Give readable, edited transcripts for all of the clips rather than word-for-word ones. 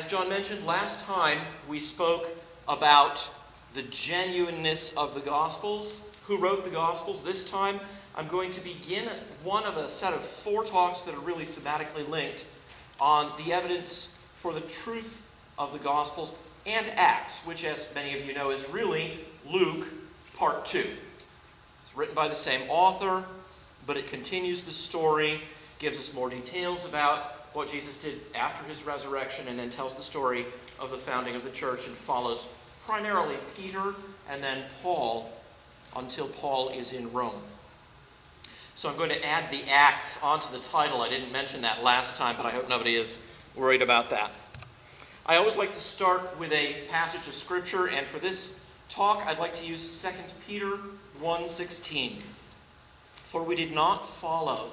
As John mentioned, last time we spoke about the genuineness of the Gospels. Who wrote the Gospels? This time I'm going to begin one of a set of 4 talks that are really thematically linked on the evidence for the truth of the Gospels and Acts, which, as many of you know, is really Luke part 2. It's written by the same author, but it continues the story, gives us more details about what Jesus did after his resurrection, and then tells the story of the founding of the church and follows primarily Peter and then Paul until Paul is in Rome. So I'm going to add the Acts onto the title. I didn't mention that last time, but I hope nobody is worried about that. I always like to start with a passage of Scripture, and for this talk I'd like to use 2 Peter 1:16. For we did not follow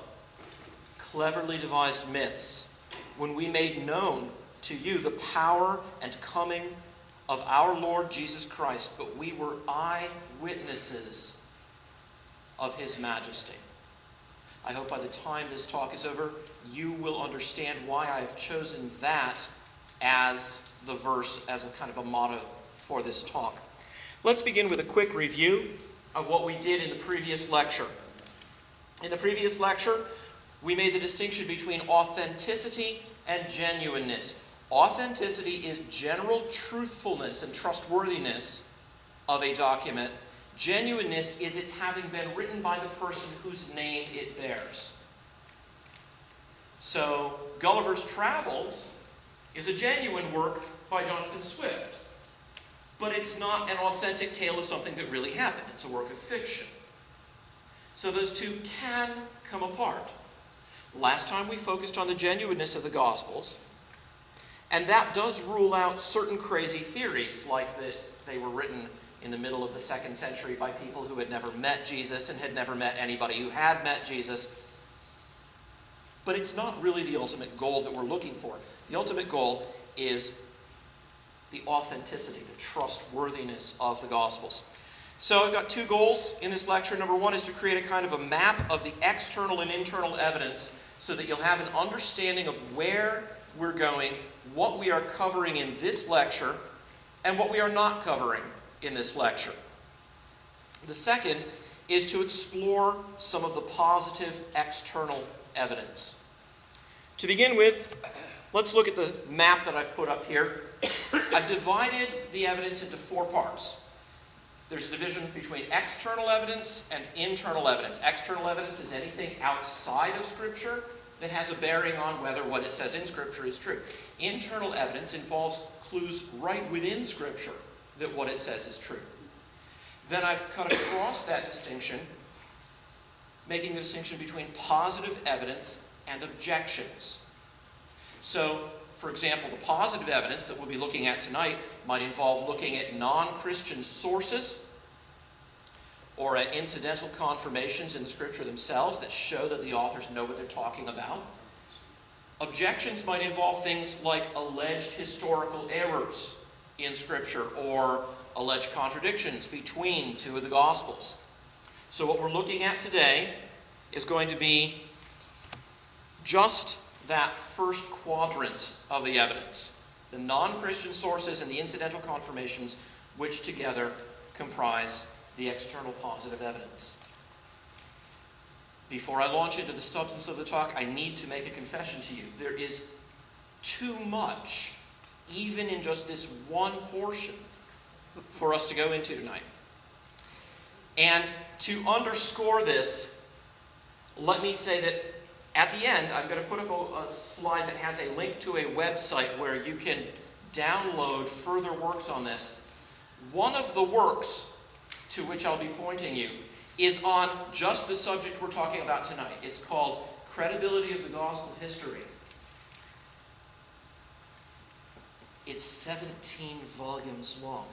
cleverly devised myths when we made known to you the power and coming of our Lord Jesus Christ, but we were eyewitnesses of his majesty. I hope by the time this talk is over, you will understand why I've chosen that as the verse, as a kind of a motto for this talk. Let's begin with a quick review of what we did in the previous lecture. In the previous lecture, we made the distinction between authenticity and genuineness. Authenticity is general truthfulness and trustworthiness of a document. Genuineness is its having been written by the person whose name it bears. So, Gulliver's Travels is a genuine work by Jonathan Swift, but it's not an authentic tale of something that really happened. It's a work of fiction. So those two can come apart. Last time we focused on the genuineness of the Gospels, and that does rule out certain crazy theories, like that they were written in the middle of the 2nd century by people who had never met Jesus and had never met anybody who had met Jesus. But it's not really the ultimate goal that we're looking for. The ultimate goal is the authenticity, the trustworthiness of the Gospels. So I've got 2 goals in this lecture. Number 1 is to create a kind of a map of the external and internal evidence so that you'll have an understanding of where we're going, what we are covering in this lecture, and what we are not covering in this lecture. The second is to explore some of the positive external evidence. To begin with, let's look at the map that I've put up here. I've divided the evidence into 4 parts. There's a division between external evidence and internal evidence. External evidence is anything outside of Scripture that has a bearing on whether what it says in Scripture is true. Internal evidence involves clues right within Scripture that what it says is true. Then I've cut across that distinction, making the distinction between positive evidence and objections. So, for example, the positive evidence that we'll be looking at tonight might involve looking at non-Christian sources or at incidental confirmations in the Scripture themselves that show that the authors know what they're talking about. Objections might involve things like alleged historical errors in Scripture or alleged contradictions between 2 of the Gospels. So what we're looking at today is going to be just that first quadrant of the evidence, the non-Christian sources and the incidental confirmations, which together comprise the external positive evidence. Before I launch into the substance of the talk, I need to make a confession to you. There is too much, even in just this one portion, for us to go into tonight. And to underscore this, let me say that at the end, I'm going to put up a slide that has a link to a website where you can download further works on this. One of the works to which I'll be pointing you is on just the subject we're talking about tonight. It's called Credibility of the Gospel History. It's 17 volumes long.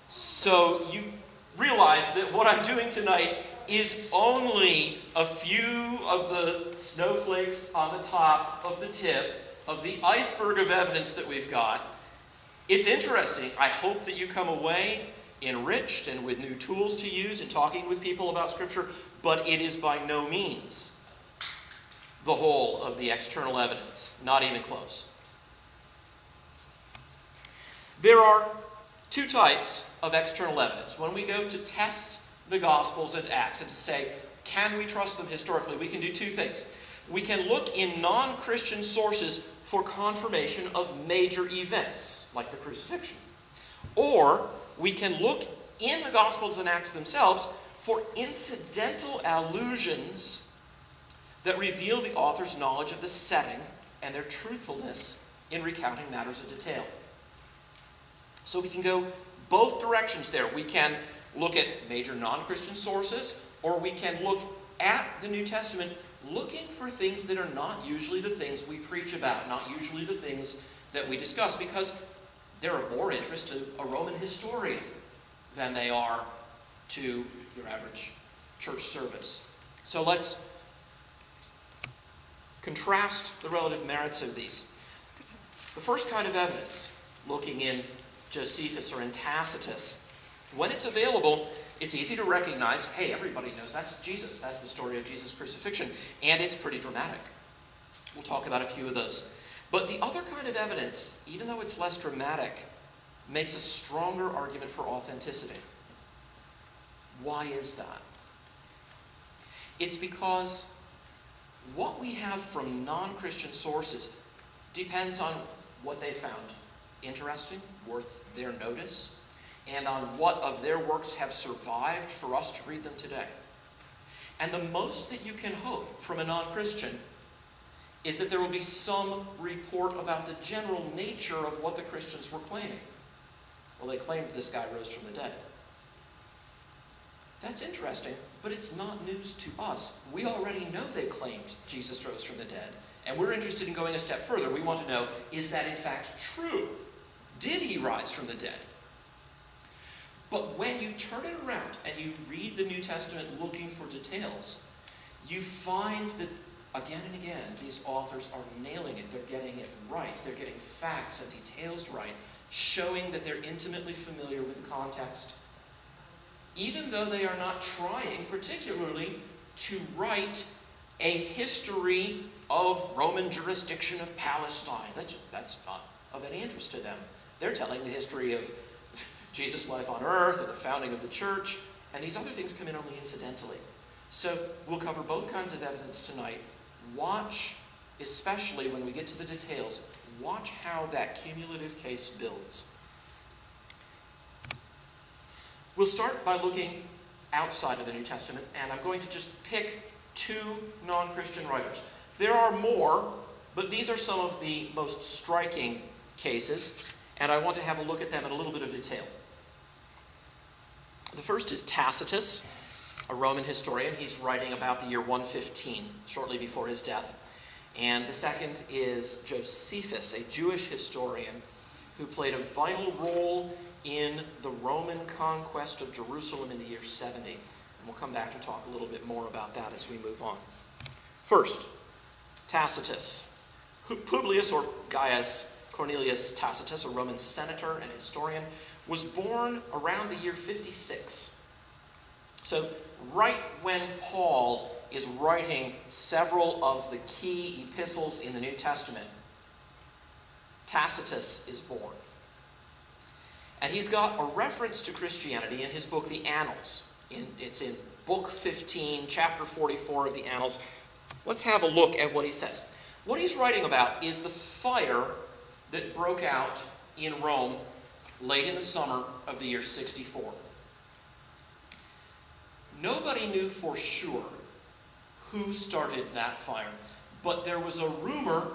So you realize that what I'm doing tonight is only a few of the snowflakes on the top of the tip of the iceberg of evidence that we've got. It's interesting. I hope that you come away enriched and with new tools to use in talking with people about Scripture, but it is by no means the whole of the external evidence. Not even close. There are two types of external evidence. When we go to test the Gospels and Acts and to say, can we trust them historically, we can do two things. We can look in non-Christian sources for confirmation of major events, like the crucifixion. Or we can look in the Gospels and Acts themselves for incidental allusions that reveal the author's knowledge of the setting and their truthfulness in recounting matters of detail. So we can go both directions there. We can look at major non-Christian sources, or we can look at the New Testament looking for things that are not usually the things we preach about, not usually the things that we discuss, because they're of more interest to a Roman historian than they are to your average church service. So let's contrast the relative merits of these. The first kind of evidence, looking in Josephus or in Tacitus, when it's available, it's easy to recognize, hey, everybody knows that's Jesus. That's the story of Jesus' crucifixion. And it's pretty dramatic. We'll talk about a few of those. But the other kind of evidence, even though it's less dramatic, makes a stronger argument for authenticity. Why is that? It's because what we have from non-Christian sources depends on what they found interesting, worth their notice, and on what of their works have survived for us to read them today. And the most that you can hope from a non-Christian is that there will be some report about the general nature of what the Christians were claiming. Well, they claimed this guy rose from the dead. That's interesting, but it's not news to us. We already know they claimed Jesus rose from the dead, and we're interested in going a step further. We want to know, is that in fact true? Did he rise from the dead? But when you turn it around and you read the New Testament looking for details, you find that again and again, these authors are nailing it. They're getting it right. They're getting facts and details right, showing that they're intimately familiar with the context. Even though they are not trying particularly to write a history of Roman jurisdiction of Palestine. That's not of any interest to them. They're telling the history of Jesus' life on earth or the founding of the church, and these other things come in only incidentally. So we'll cover both kinds of evidence tonight. Watch, especially when we get to the details, watch how that cumulative case builds. We'll start by looking outside of the New Testament, and I'm going to just pick two non-Christian writers. There are more, but these are some of the most striking cases, and I want to have a look at them in a little bit of detail. The first is Tacitus, a Roman historian. He's writing about the year 115, shortly before his death. And the second is Josephus, a Jewish historian who played a vital role in the Roman conquest of Jerusalem in the year 70. And we'll come back to talk a little bit more about that as we move on. First, Tacitus. Publius, or Gaius Cornelius Tacitus, a Roman senator and historian, was born around the year 56. So right when Paul is writing several of the key epistles in the New Testament, Tacitus is born. And he's got a reference to Christianity in his book, The Annals. It's in book 15, chapter 44 of the Annals. Let's have a look at what he says. What he's writing about is the fire that broke out in Rome late in the summer of the year 64. Nobody knew for sure who started that fire, but there was a rumor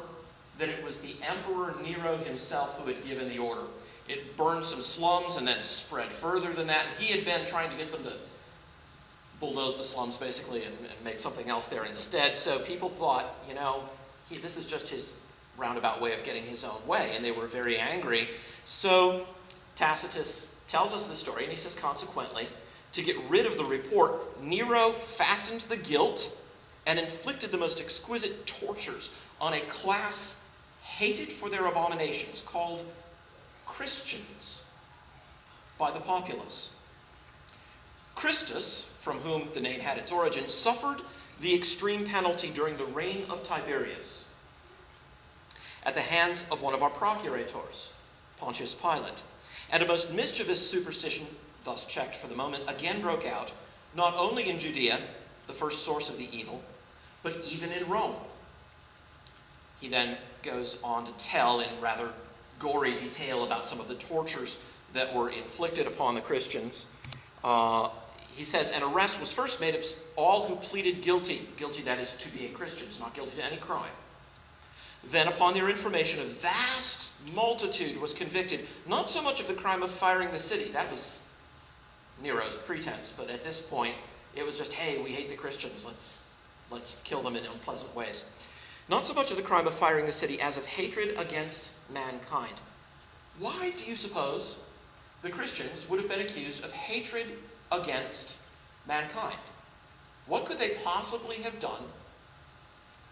that it was the Emperor Nero himself who had given the order. It burned some slums and then spread further than that. He had been trying to get them to bulldoze the slums, basically, and make something else there instead. So people thought, this is just his roundabout way of getting his own way, and they were very angry. So Tacitus tells us the story, and he says, consequently, to get rid of the report, Nero fastened the guilt and inflicted the most exquisite tortures on a class hated for their abominations, called Christians by the populace. Christus, from whom the name had its origin, suffered the extreme penalty during the reign of Tiberius at the hands of one of our procurators, Pontius Pilate. And a most mischievous superstition, thus checked for the moment, again broke out, not only in Judea, the first source of the evil, but even in Rome. He then goes on to tell in rather gory detail about some of the tortures that were inflicted upon the Christians. He says, an arrest was first made of all who pleaded guilty. Guilty, that is, to being Christians, not guilty to any crime. Then, upon their information, a vast multitude was convicted, not so much of the crime of firing the city. That was Nero's pretense. But at this point, it was just, hey, we hate the Christians. Let's kill them in unpleasant ways. Not so much of the crime of firing the city as of hatred against mankind. Why do you suppose the Christians would have been accused of hatred against mankind? What could they possibly have done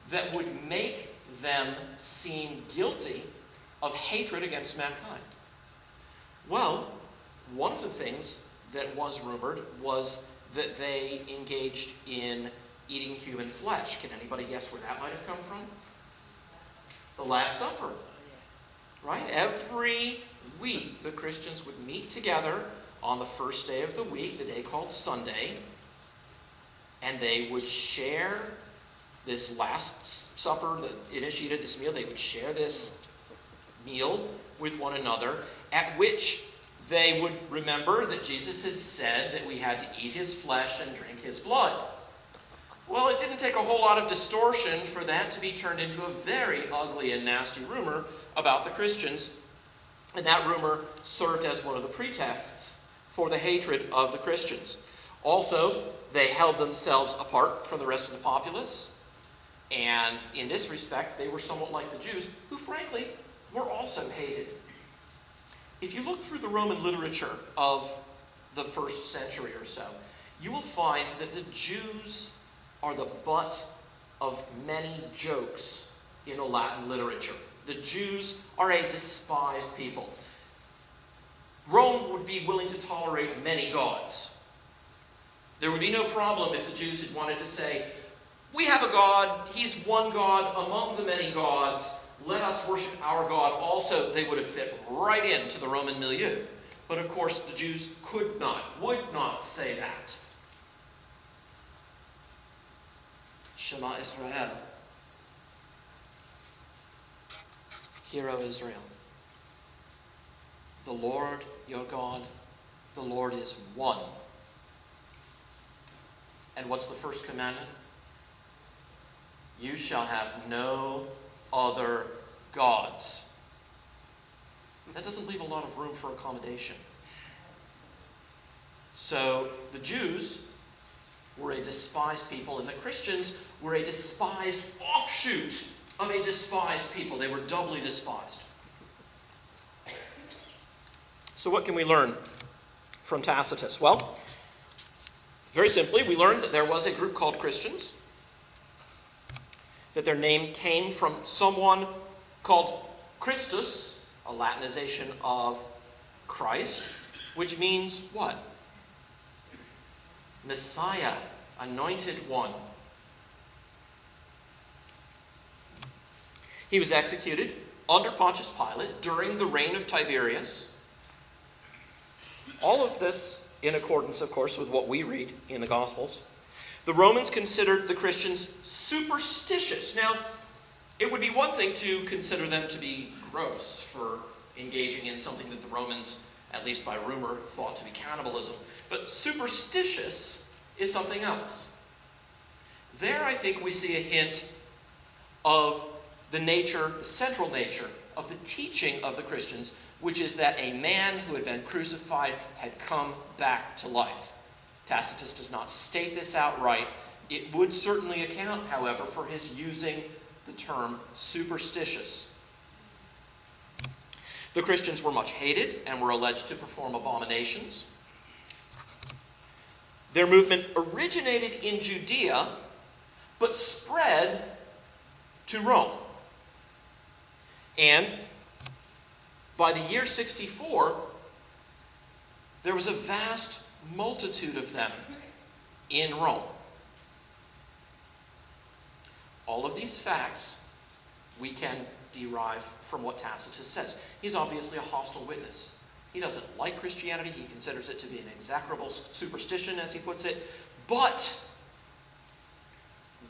that would make them seem guilty of hatred against mankind? Well, one of the things that was rumored was that they engaged in eating human flesh. Can anybody guess where that might have come from? The Last Supper. Right? Every week the Christians would meet together on the first day of the week, the day called Sunday, and they would share this Last Supper that initiated this meal. They would share this meal with one another, at which they would remember that Jesus had said that we had to eat his flesh and drink his blood. Well, it didn't take a whole lot of distortion for that to be turned into a very ugly and nasty rumor about the Christians. And that rumor served as one of the pretexts for the hatred of the Christians. Also, they held themselves apart from the rest of the populace. And in this respect, they were somewhat like the Jews, who frankly were also hated. If you look through the Roman literature of the first century or so, you will find that the Jews are the butt of many jokes in the Latin literature. The Jews are a despised people. Rome would be willing to tolerate many gods. There would be no problem if the Jews had wanted to say, we have a God, he's one God among the many gods, let us worship our God also. They would have fit right into the Roman milieu. But of course, the Jews would not say that. Shema Israel. Hear, O Israel. The Lord your God, the Lord is one. And what's the first commandment? You shall have no other gods. That doesn't leave a lot of room for accommodation. So the Jews were a despised people, and the Christians were a despised offshoot of a despised people. They were doubly despised. So what can we learn from Tacitus? Well, very simply, we learned that there was a group called Christians, that their name came from someone called Christus, a Latinization of Christ, which means what? Messiah, anointed one. He was executed under Pontius Pilate during the reign of Tiberius. All of this in accordance, of course, with what we read in the Gospels. The Romans considered the Christians superstitious. Now, it would be one thing to consider them to be gross for engaging in something that the Romans, at least by rumor, thought to be cannibalism. But superstitious is something else. There, I think, we see a hint of the nature, the central nature of the teaching of the Christians, which is that a man who had been crucified had come back to life. Tacitus does not state this outright. It would certainly account, however, for his using the term superstitious. The Christians were much hated and were alleged to perform abominations. Their movement originated in Judea, but spread to Rome. And by the year 64, there was a vast multitude of them in Rome. All of these facts we can derive from what Tacitus says. He's obviously a hostile witness. He doesn't like Christianity. He considers it to be an execrable superstition, as he puts it. But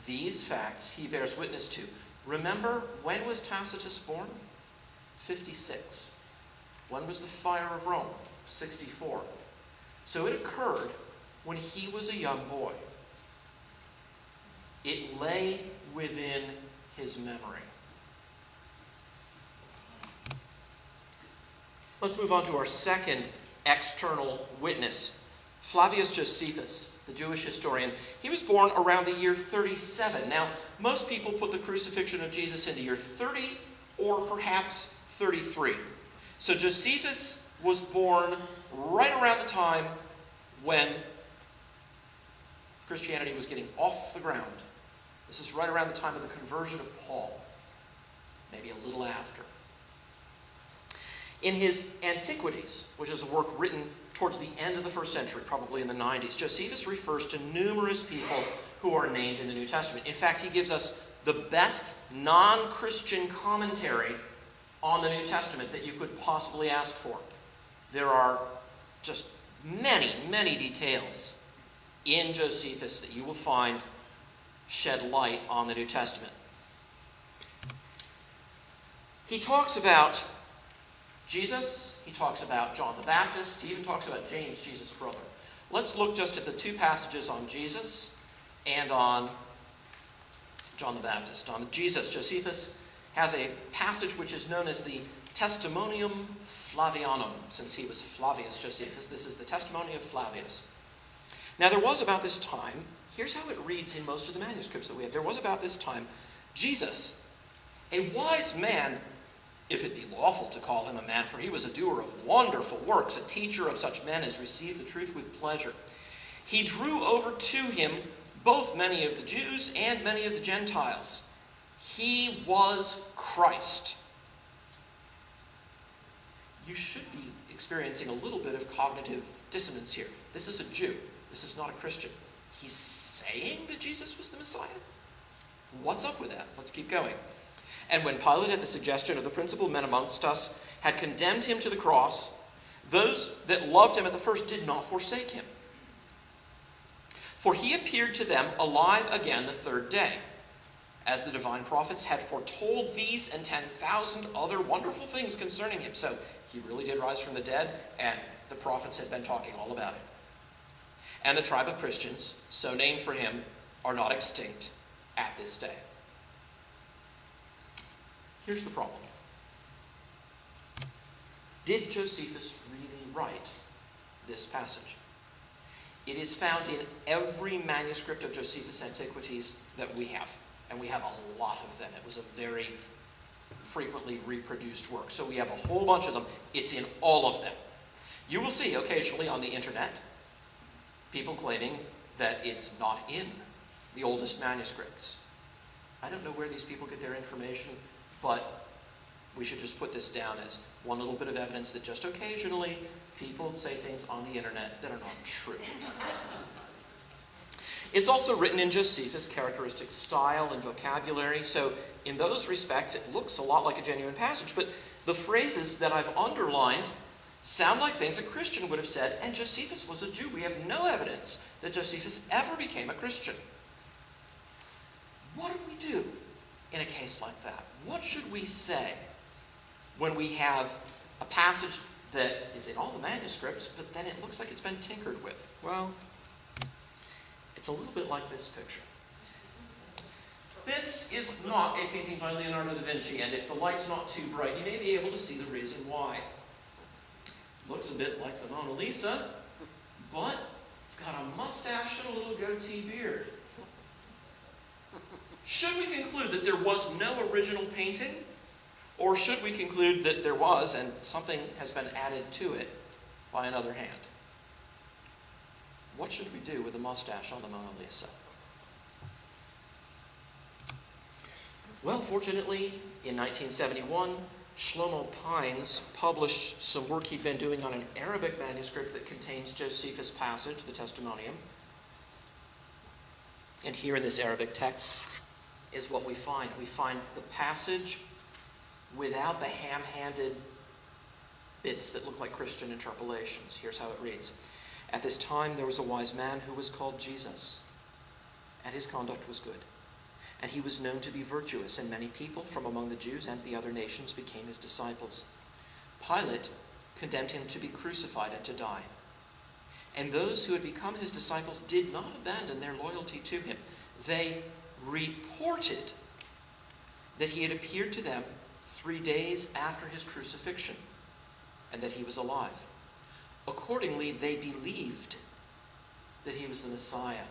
these facts he bears witness to. Remember, when was Tacitus born? 56. When was the fire of Rome? 64. So it occurred when he was a young boy. It lay within his memory. Let's move on to our second external witness, Flavius Josephus, the Jewish historian. He was born around the year 37. Now, most people put the crucifixion of Jesus into year 30 or perhaps 33. So Josephus was born right around the time when Christianity was getting off the ground. This is right around the time of the conversion of Paul, maybe a little after. In his Antiquities, which is a work written towards the end of the first century, probably in the 90s, Josephus refers to numerous people who are named in the New Testament. In fact, he gives us the best non-Christian commentary on the New Testament that you could possibly ask for. There are just many, many details in Josephus that you will find shed light on the New Testament. He talks about Jesus, he talks about John the Baptist, he even talks about James, Jesus' brother. Let's look just at the two passages on Jesus and on John the Baptist. On Jesus, Josephus has a passage which is known as the Testimonium Flavianum. Since he was Flavius Josephus, this is the testimony of Flavius. Now there was about this time, here's how it reads in most of the manuscripts that we have. There was about this time Jesus, a wise man, if it be lawful to call him a man, for he was a doer of wonderful works, a teacher of such men as received the truth with pleasure. He drew over to him both many of the Jews and many of the Gentiles. He was Christ. You should be experiencing a little bit of cognitive dissonance here. This is a Jew. This is not a Christian. He's saying that Jesus was the Messiah? What's up with that? Let's keep going. And when Pilate, at the suggestion of the principal men amongst us, had condemned him to the cross, those that loved him at the first did not forsake him. For he appeared to them alive again the third day, as the divine prophets had foretold these and 10,000 other wonderful things concerning him. So he really did rise from the dead, and the prophets had been talking all about it. And the tribe of Christians, so named for him, are not extinct at this day. Here's the problem. Did Josephus really write this passage? It is found in every manuscript of Josephus' Antiquities that we have. And we have a lot of them. It was a very frequently reproduced work. So we have a whole bunch of them. It's in all of them. You will see occasionally on the internet people claiming that it's not in the oldest manuscripts. I don't know where these people get their information, but we should just put this down as one little bit of evidence that just occasionally people say things on the internet that are not true. It's also written in Josephus' characteristic style and vocabulary, so in those respects it looks a lot like a genuine passage, but the phrases that I've underlined sound like things a Christian would have said, and Josephus was a Jew. We have no evidence that Josephus ever became a Christian. What do we do in a case like that? What should we say when we have a passage that is in all the manuscripts, but then it looks like it's been tinkered with? Well, it's a little bit like this picture. This is not a painting by Leonardo da Vinci, and if the light's not too bright, you may be able to see the reason why. Looks a bit like the Mona Lisa, but it's got a mustache and a little goatee beard. Should we conclude that there was no original painting? Or should we conclude that there was and something has been added to it by another hand? What should we do with the mustache on the Mona Lisa? Well, fortunately, in 1971, Shlomo Pines published some work he'd been doing on an Arabic manuscript that contains Josephus' passage, the Testimonium. And here in this Arabic text is what we find. We find the passage without the ham-handed bits that look like Christian interpolations. Here's how it reads. At this time there was a wise man who was called Jesus, and his conduct was good. And he was known to be virtuous, and many people from among the Jews and the other nations became his disciples. Pilate condemned him to be crucified and to die. And those who had become his disciples did not abandon their loyalty to him. They reported that he had appeared to them 3 days after his crucifixion, and that he was alive. Accordingly, they believed that he was the Messiah,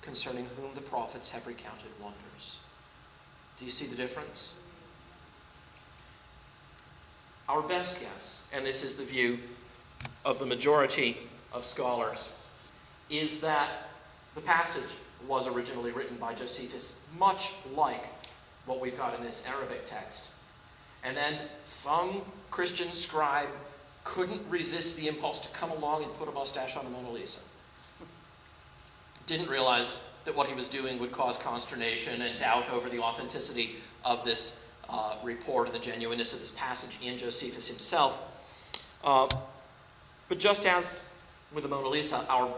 concerning whom the prophets have recounted wonders. Do you see the difference? Our best guess, and this is the view of the majority of scholars, is that the passage was originally written by Josephus, much like what we've got in this Arabic text. And then some Christian scribe couldn't resist the impulse to come along and put a mustache on the Mona Lisa. Didn't realize that what he was doing would cause consternation and doubt over the authenticity of this report and the genuineness of this passage in Josephus himself. But just as with the Mona Lisa, our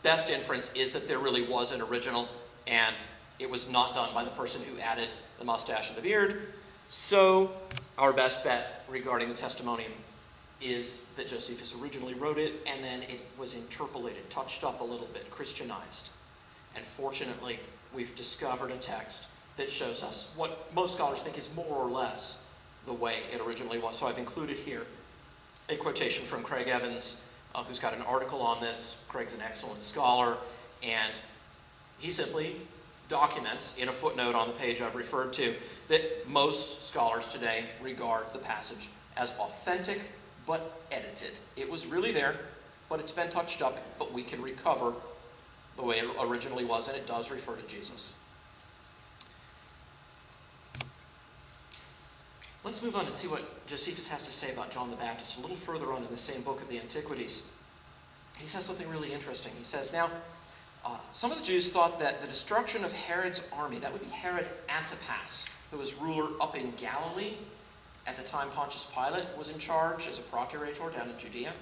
best inference is that there really was an original, and it was not done by the person who added the mustache and the beard. So our best bet regarding the testimonium is that Josephus originally wrote it, and then it was interpolated, touched up a little bit, Christianized. And fortunately, we've discovered a text that shows us what most scholars think is more or less the way it originally was. So I've included here a quotation from Craig Evans, who's got an article on this. Craig's an excellent scholar, and he simply documents in a footnote on the page I've referred to that most scholars today regard the passage as authentic but edited. It was really there, but it's been touched up, but we can recover the way it originally was, and it does refer to Jesus. Let's move on and see what Josephus has to say about John the Baptist a little further on in the same book of the Antiquities. He says something really interesting. He says, now, some of the Jews thought that the destruction of Herod's army, that would be Herod Antipas, who was ruler up in Galilee at the time Pontius Pilate was in charge as a procurator down in Judea.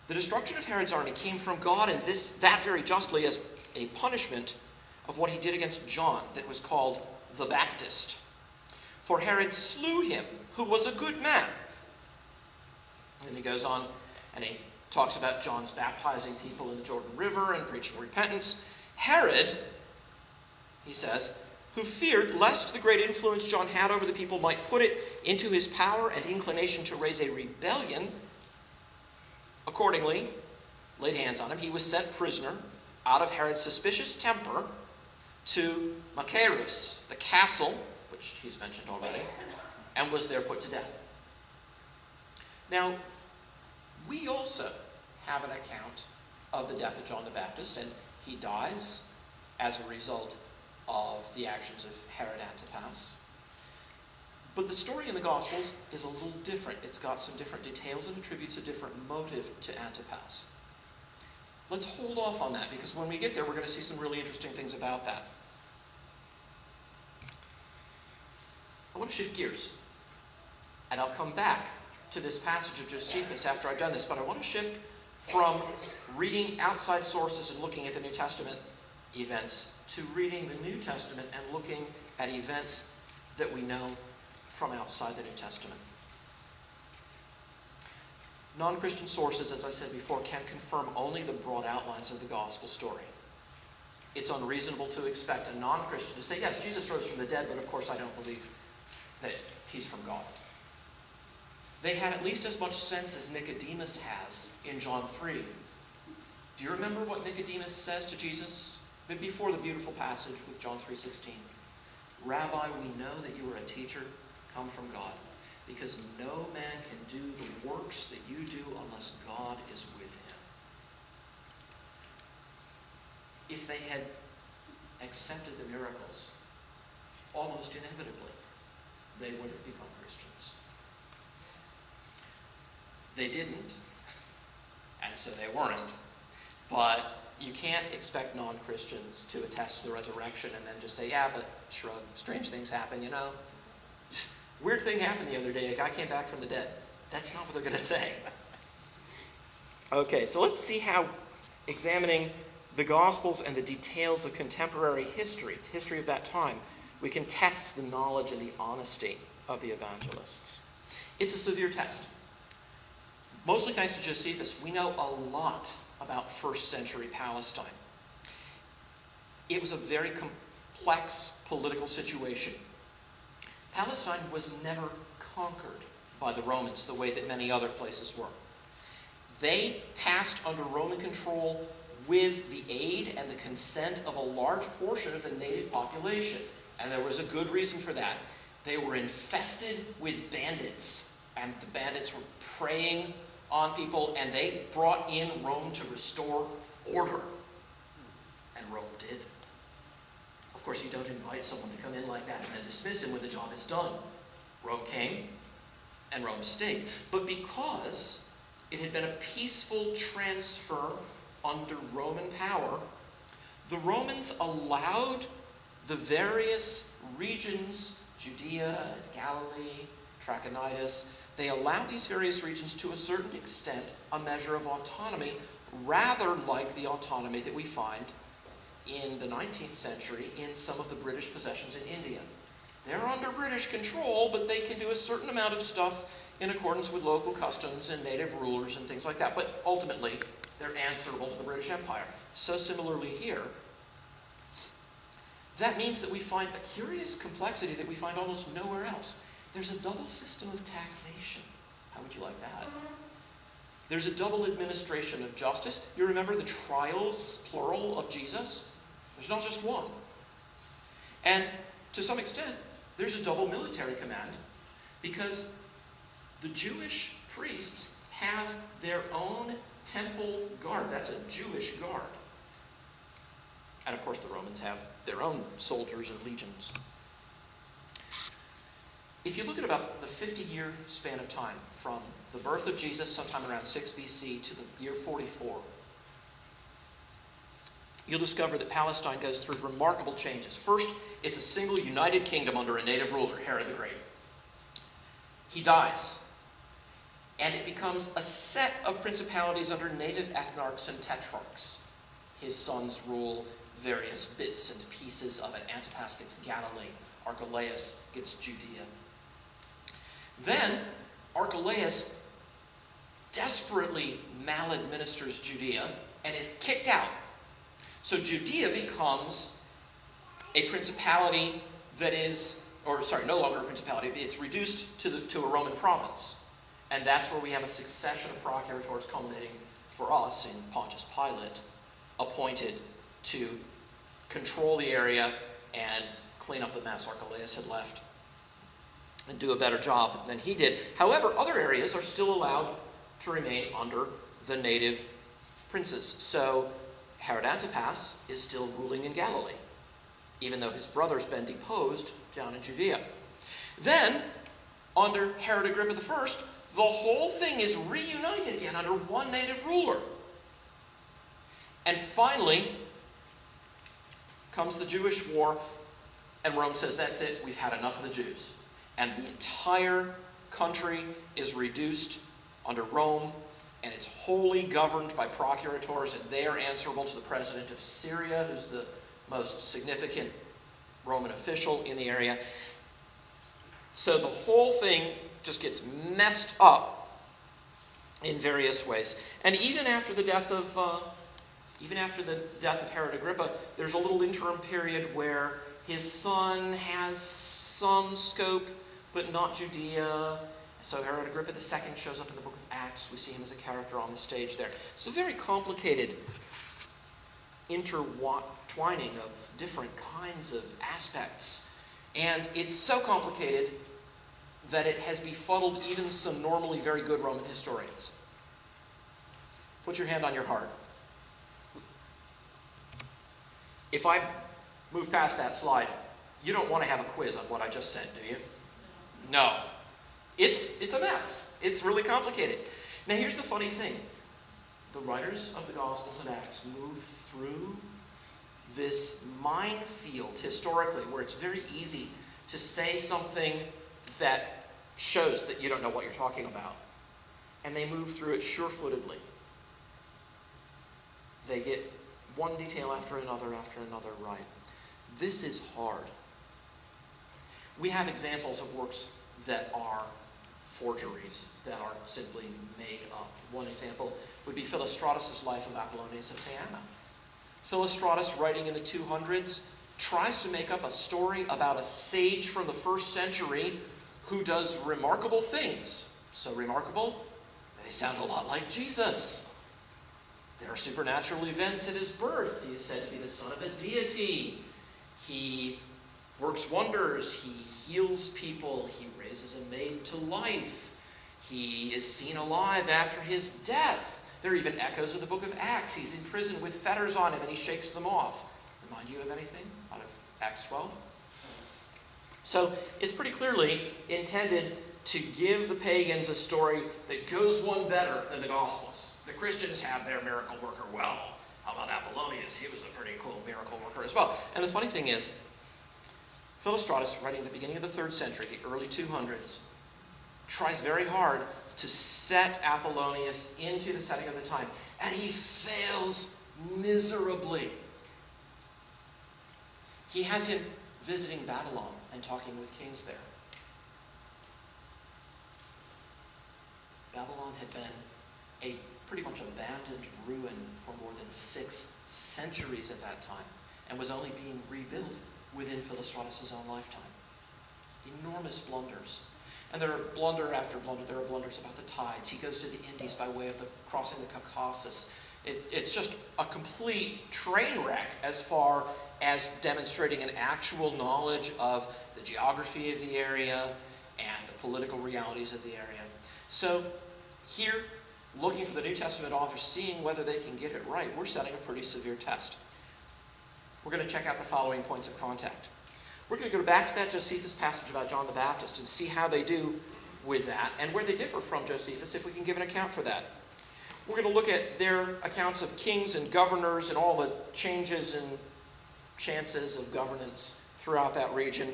The destruction of Herod's army came from God, and that very justly as a punishment of what he did against John, that was called the Baptist. For Herod slew him, who was a good man. And he goes on and he talks about John's baptizing people in the Jordan River and preaching repentance. Herod, he says, who feared lest the great influence John had over the people might put it into his power and inclination to raise a rebellion, accordingly laid hands on him. He was sent prisoner out of Herod's suspicious temper to Machaerus, the castle, which he's mentioned already, and was there put to death. Now, we also have an account of the death of John the Baptist, and he dies as a result of the actions of Herod Antipas. But the story in the Gospels is a little different. It's got some different details and attributes a different motive to Antipas. Let's hold off on that, because when we get there, we're going to see some really interesting things about that. I want to shift gears, and I'll come back to this passage of Josephus after I've done this, but I want to shift from reading outside sources and looking at the New Testament events to reading the New Testament and looking at events that we know from outside the New Testament. Non-Christian sources, as I said before, can confirm only the broad outlines of the gospel story. It's unreasonable to expect a non-Christian to say, yes, Jesus rose from the dead, but of course I don't believe that he's from God. They had at least as much sense as Nicodemus has in John 3. Do you remember what Nicodemus says to Jesus before the beautiful passage with John 3:16? Rabbi, we know that you are a teacher come from God, because no man can do the works that you do unless God is with him. If they had accepted the miracles, almost inevitably, they would have become Christians. They didn't, and so they weren't. But you can't expect non-Christians to attest to the resurrection and then just say, yeah, but shrug, strange things happen, you know. Weird thing happened the other day. A guy came back from the dead. That's not what they're going to say. Okay, so let's see how examining the Gospels and the details of contemporary history of that time, we can test the knowledge and the honesty of the evangelists. It's a severe test. Mostly thanks to Josephus, we know a lot about first century Palestine. It was a very complex political situation. Palestine was never conquered by the Romans the way that many other places were. They passed under Roman control with the aid and the consent of a large portion of the native population. And there was a good reason for that. They were infested with bandits, and the bandits were preying on people, and they brought in Rome to restore order. And Rome did. Of course, you don't invite someone to come in like that and then dismiss him when the job is done. Rome came, and Rome stayed. But because it had been a peaceful transfer under Roman power, the Romans allowed the various regions, Judea, Galilee, Trachonitis, they allowed these various regions to a certain extent a measure of autonomy, rather like the autonomy that we find in the 19th century in some of the British possessions in India. They're under British control, but they can do a certain amount of stuff in accordance with local customs and native rulers and things like that. But ultimately, they're answerable to the British Empire. So similarly here, that means that we find a curious complexity that we find almost nowhere else. There's a double system of taxation. How would you like that? There's a double administration of justice. You remember the trials, plural, of Jesus? There's not just one. And to some extent, there's a double military command, because the Jewish priests have their own temple guard. That's a Jewish guard. And of course, the Romans have their own soldiers and legions. If you look at about the 50-year span of time from the birth of Jesus sometime around 6 BC to the year 44, you'll discover that Palestine goes through remarkable changes. First, it's a single united kingdom under a native ruler, Herod the Great. He dies, and it becomes a set of principalities under native ethnarchs and tetrarchs. His sons rule various bits and pieces of it. Antipas gets Galilee. Archelaus gets Judea. Then, Archelaus desperately maladministers Judea and is kicked out. So Judea becomes a principality that is, no longer a principality. It's reduced to a Roman province. And that's where we have a succession of procurators culminating for us in Pontius Pilate, appointed to control the area and clean up the mess Archelaus had left and do a better job than he did. However, other areas are still allowed to remain under the native princes. So Herod Antipas is still ruling in Galilee, even though his brother's been deposed down in Judea. Then, under Herod Agrippa I, the whole thing is reunited again under one native ruler. And finally comes the Jewish war, and Rome says, that's it, we've had enough of the Jews. And the entire country is reduced under Rome, and it's wholly governed by procurators, and they are answerable to the president of Syria, who's the most significant Roman official in the area. So the whole thing just gets messed up in various ways. And even after the death of Herod Agrippa, there's a little interim period where his son has some scope, but not Judea. So Herod Agrippa II shows up in the book of Acts. We see him as a character on the stage there. It's a very complicated intertwining of different kinds of aspects. And it's so complicated that it has befuddled even some normally very good Roman historians. Put your hand on your heart. If I move past that slide, you don't want to have a quiz on what I just said, do you? No. It's a mess. It's really complicated. Now here's the funny thing. The writers of the Gospels and Acts move through this minefield historically, where it's very easy to say something that shows that you don't know what you're talking about. and they move through it sure-footedly. They get one detail after another right. This is hard. We have examples of works that are forgeries, that are simply made up. One example would be Philostratus' Life of Apollonius of Tyana. Philostratus, writing in the 200s, tries to make up a story about a sage from the 1st century who does remarkable things. So remarkable, they sound a lot like Jesus. There are supernatural events at his birth. He is said to be the son of a deity. He works wonders. He heals people. He raises a maid to life. He is seen alive after his death. There are even echoes of the book of Acts. He's in prison with fetters on him and he shakes them off. Remind you of anything out of Acts 12? So it's pretty clearly intended to give the pagans a story that goes one better than the Gospels. The Christians have their miracle worker. Well, how about Apollonius? He was a pretty cool miracle worker as well. And the funny thing is, Philostratus, writing at the beginning of the 3rd century, the early 200s, tries very hard to set Apollonius into the setting of the time. And he fails miserably. He has him visiting Babylon and talking with kings there. Babylon had been a pretty much abandoned ruin for more than 6 centuries at that time and was only being rebuilt within Philostratus' own lifetime. Enormous blunders. And there are blunder after blunder. There are blunders about the tides. He goes to the Indies by way of crossing the Caucasus. It's just a complete train wreck as far as demonstrating an actual knowledge of the geography of the area and the political realities of the area. So here, looking for the New Testament authors, seeing whether they can get it right, we're setting a pretty severe test. We're going to check out the following points of contact. We're going to go back to that Josephus passage about John the Baptist and see how they do with that and where they differ from Josephus, if we can give an account for that. We're going to look at their accounts of kings and governors and all the changes and chances of governance throughout that region.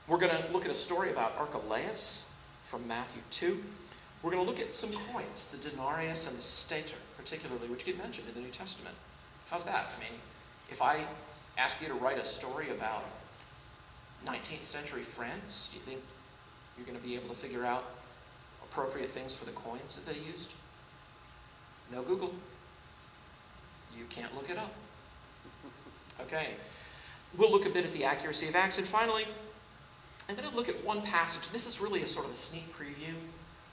We're going to look at a story about Archelaus from Matthew 2. We're going to look at some coins, the denarius and the stater, particularly, which get mentioned in the New Testament. How's that? I mean, if I ask you to write a story about 19th century France, do you think you're going to be able to figure out appropriate things for the coins that they used? No Google. You can't look it up. Okay. We'll look a bit at the accuracy of Acts. And finally, I'm going to look at one passage. This is really a sort of a sneak preview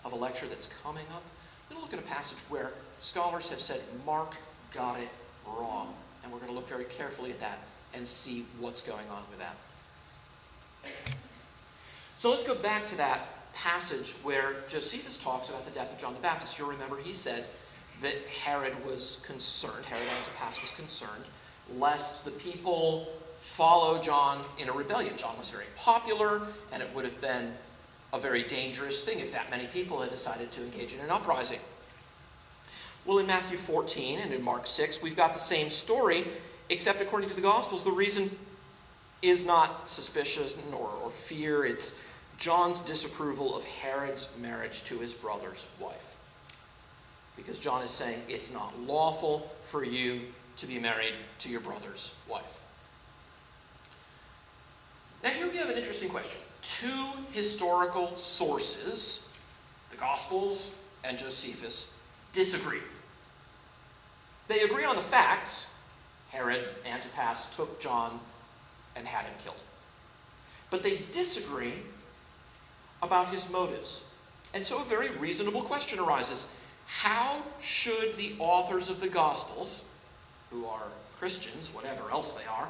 of a lecture that's coming up. I'm going to look at a passage where scholars have said Mark got it wrong. And we're going to look very carefully at that and see what's going on with that. So let's go back to that passage where Josephus talks about the death of John the Baptist. You'll remember he said that Herod was concerned, Herod Antipas was concerned, lest the people follow John in a rebellion. John was very popular, and it would have been a very dangerous thing if that many people had decided to engage in an uprising. Well, in Matthew 14 and in Mark 6, we've got the same story, except according to the Gospels, the reason is not suspicion or fear. It's John's disapproval of Herod's marriage to his brother's wife. Because John is saying it's not lawful for you to be married to your brother's wife. Now here we have an interesting question. 2 historical sources, the Gospels and Josephus, disagree. They agree on the facts. Herod Antipas took John and had him killed. But they disagree about his motives. And so a very reasonable question arises. How should the authors of the Gospels, who are Christians, whatever else they are,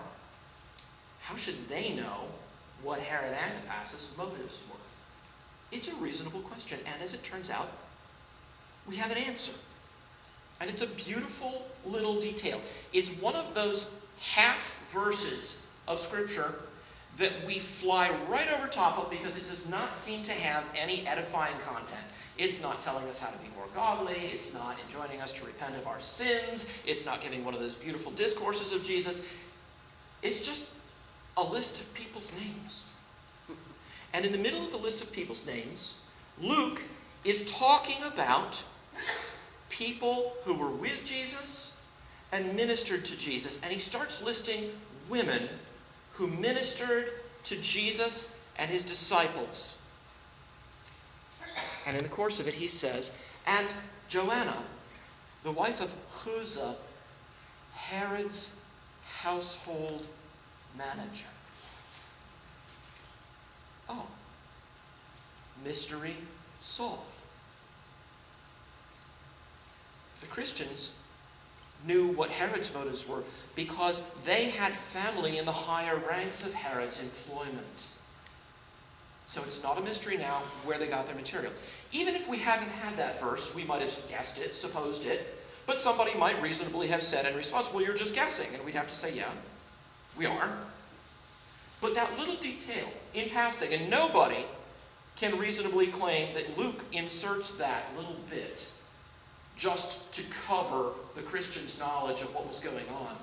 how should they know what Herod Antipas' motives were? It's a reasonable question, and as it turns out, we have an answer. And it's a beautiful little detail. It's one of those half verses of Scripture that we fly right over top of because it does not seem to have any edifying content. It's not telling us how to be more godly. It's not enjoining us to repent of our sins. It's not giving one of those beautiful discourses of Jesus. It's just a list of people's names. And in the middle of the list of people's names, Luke is talking about people who were with Jesus and ministered to Jesus. And he starts listing women who ministered to Jesus and his disciples. And in the course of it, he says, and Joanna, the wife of Chuza, Herod's household manager. Oh, mystery solved. The Christians knew what Herod's motives were because they had family in the higher ranks of Herod's employment. So it's not a mystery now where they got their material. Even if we hadn't had that verse, we might have guessed it, supposed it, but somebody might reasonably have said in response, well, you're just guessing. And we'd have to say, yeah, we are. But that little detail in passing, and nobody can reasonably claim that Luke inserts that little bit just to cover the Christians' knowledge of what was going on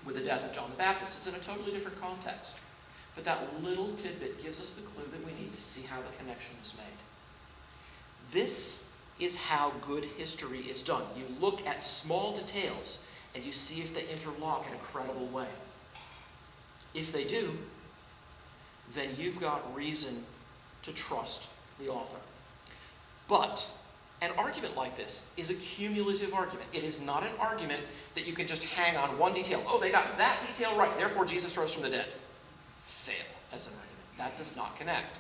with the death of John the Baptist. It's in a totally different context. But that little tidbit gives us the clue that we need to see how the connection is made. This is how good history is done. You look at small details and you see if they interlock in a credible way. If they do, then you've got reason to trust the author. But an argument like this is a cumulative argument. It is not an argument that you can just hang on one detail. Oh, they got that detail right, therefore Jesus rose from the dead. Fail as an argument. That does not connect.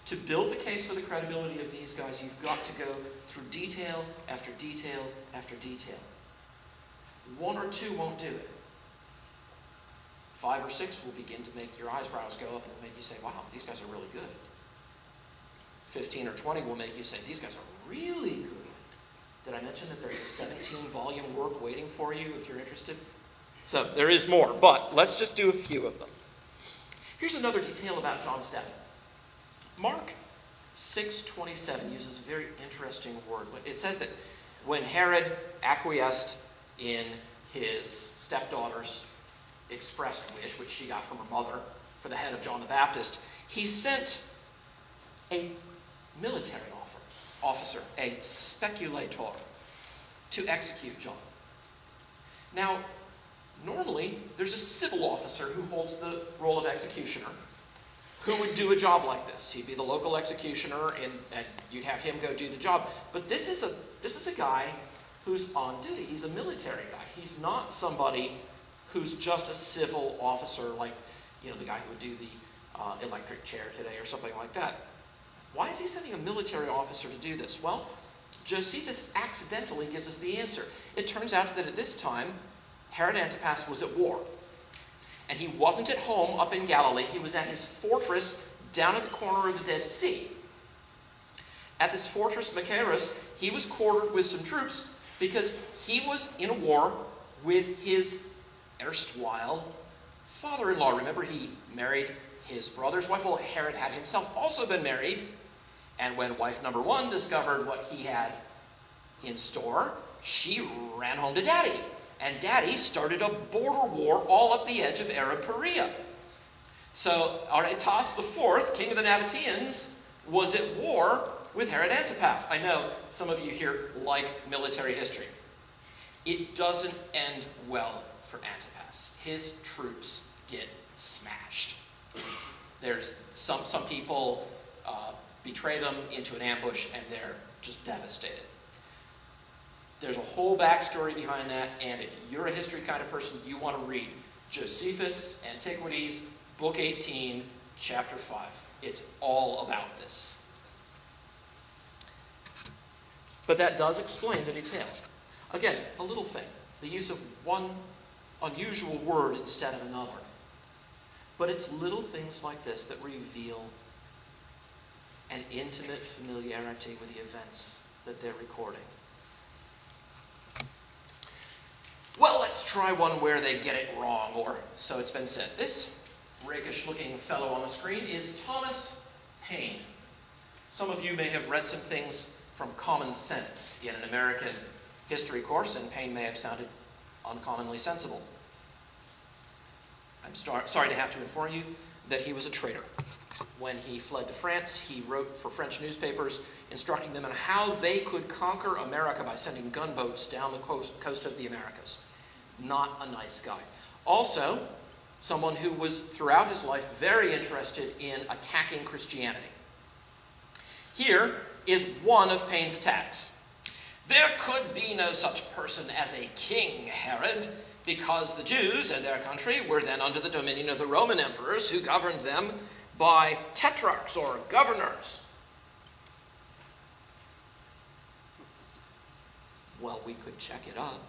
To build the case for the credibility of these guys, you've got to go through detail after detail after detail. One or two won't do it. 5 or 6 will begin to make your eyebrows go up and make you say, wow, these guys are really good. 15 or 20 will make you say, these guys are really good. Did I mention that there's a 17-volume work waiting for you if you're interested? So there is more, but let's just do a few of them. Here's another detail about John's death. Mark 6:27 uses a very interesting word. It says that when Herod acquiesced in his stepdaughter's expressed wish, which she got from her mother, for the head of John the Baptist, he sent a military officer, a speculator, to execute John. Now, normally, there's a civil officer who holds the role of executioner who would do a job like this. He'd be the local executioner, and you'd have him go do the job. But this is a guy who's on duty. He's a military guy. He's not somebody who's just a civil officer like, the guy who would do the electric chair today or something like that. Why is he sending a military officer to do this? Well, Josephus accidentally gives us the answer. It turns out that at this time, Herod Antipas was at war. And he wasn't at home up in Galilee. He was at his fortress down at the corner of the Dead Sea. At this fortress, Machaerus, he was quartered with some troops because he was in a war with his erstwhile father-in-law. Remember, he married his brother's wife. Well, Herod had himself also been married. And when wife number 1 discovered what he had in store, she ran home to daddy. And daddy started a border war all up the edge of Arab Perea. So Archelaus IV, king of the Nabateans, was at war with Herod Antipas. I know some of you here like military history. It doesn't end well for Antipas. His troops get smashed. There's some people betray them into an ambush, and they're just devastated. There's a whole backstory behind that, and if you're a history kind of person, you want to read Josephus, Antiquities, Book 18, Chapter 5. It's all about this. But that does explain the detail. Again, a little thing. The use of one unusual word instead of another. But it's little things like this that reveal an intimate familiarity with the events that they're recording. Well, let's try one where they get it wrong, or so it's been said. This rakish-looking fellow on the screen is Thomas Paine. Some of you may have read some things from Common Sense in an American history course, and Paine may have sounded uncommonly sensible. I'm sorry to have to inform you that he was a traitor. When he fled to France, he wrote for French newspapers instructing them on how they could conquer America by sending gunboats down the coast of the Americas. Not a nice guy. Also, someone who was throughout his life very interested in attacking Christianity. Here is one of Paine's attacks. There could be no such person as a king, Herod, because the Jews and their country were then under the dominion of the Roman emperors who governed them by tetrarchs or governors. Well, we could check it up.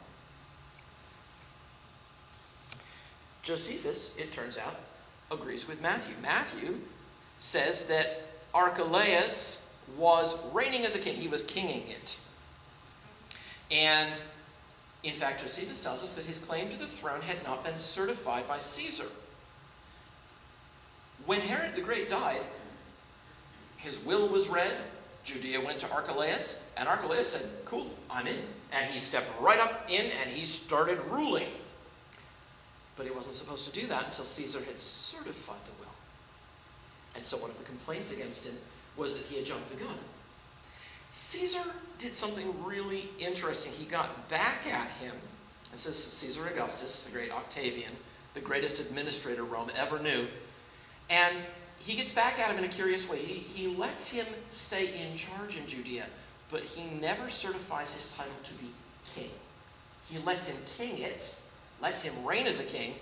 Josephus, it turns out, agrees with Matthew. Matthew says that Archelaus was reigning as a king. He was kinging it. And, in fact, Josephus tells us that his claim to the throne had not been certified by Caesar. When Herod the Great died, his will was read. Judea went to Archelaus, and Archelaus said, "Cool, I'm in." And he stepped right up in, and he started ruling. But he wasn't supposed to do that until Caesar had certified the will. And so one of the complaints against him was that he had jumped the gun. Caesar did something really interesting. He got back at him. This is Caesar Augustus, the great Octavian, the greatest administrator Rome ever knew. And he gets back at him in a curious way. He lets him stay in charge in Judea, but he never certifies his title to be king. He lets him king it, lets him reign as a king,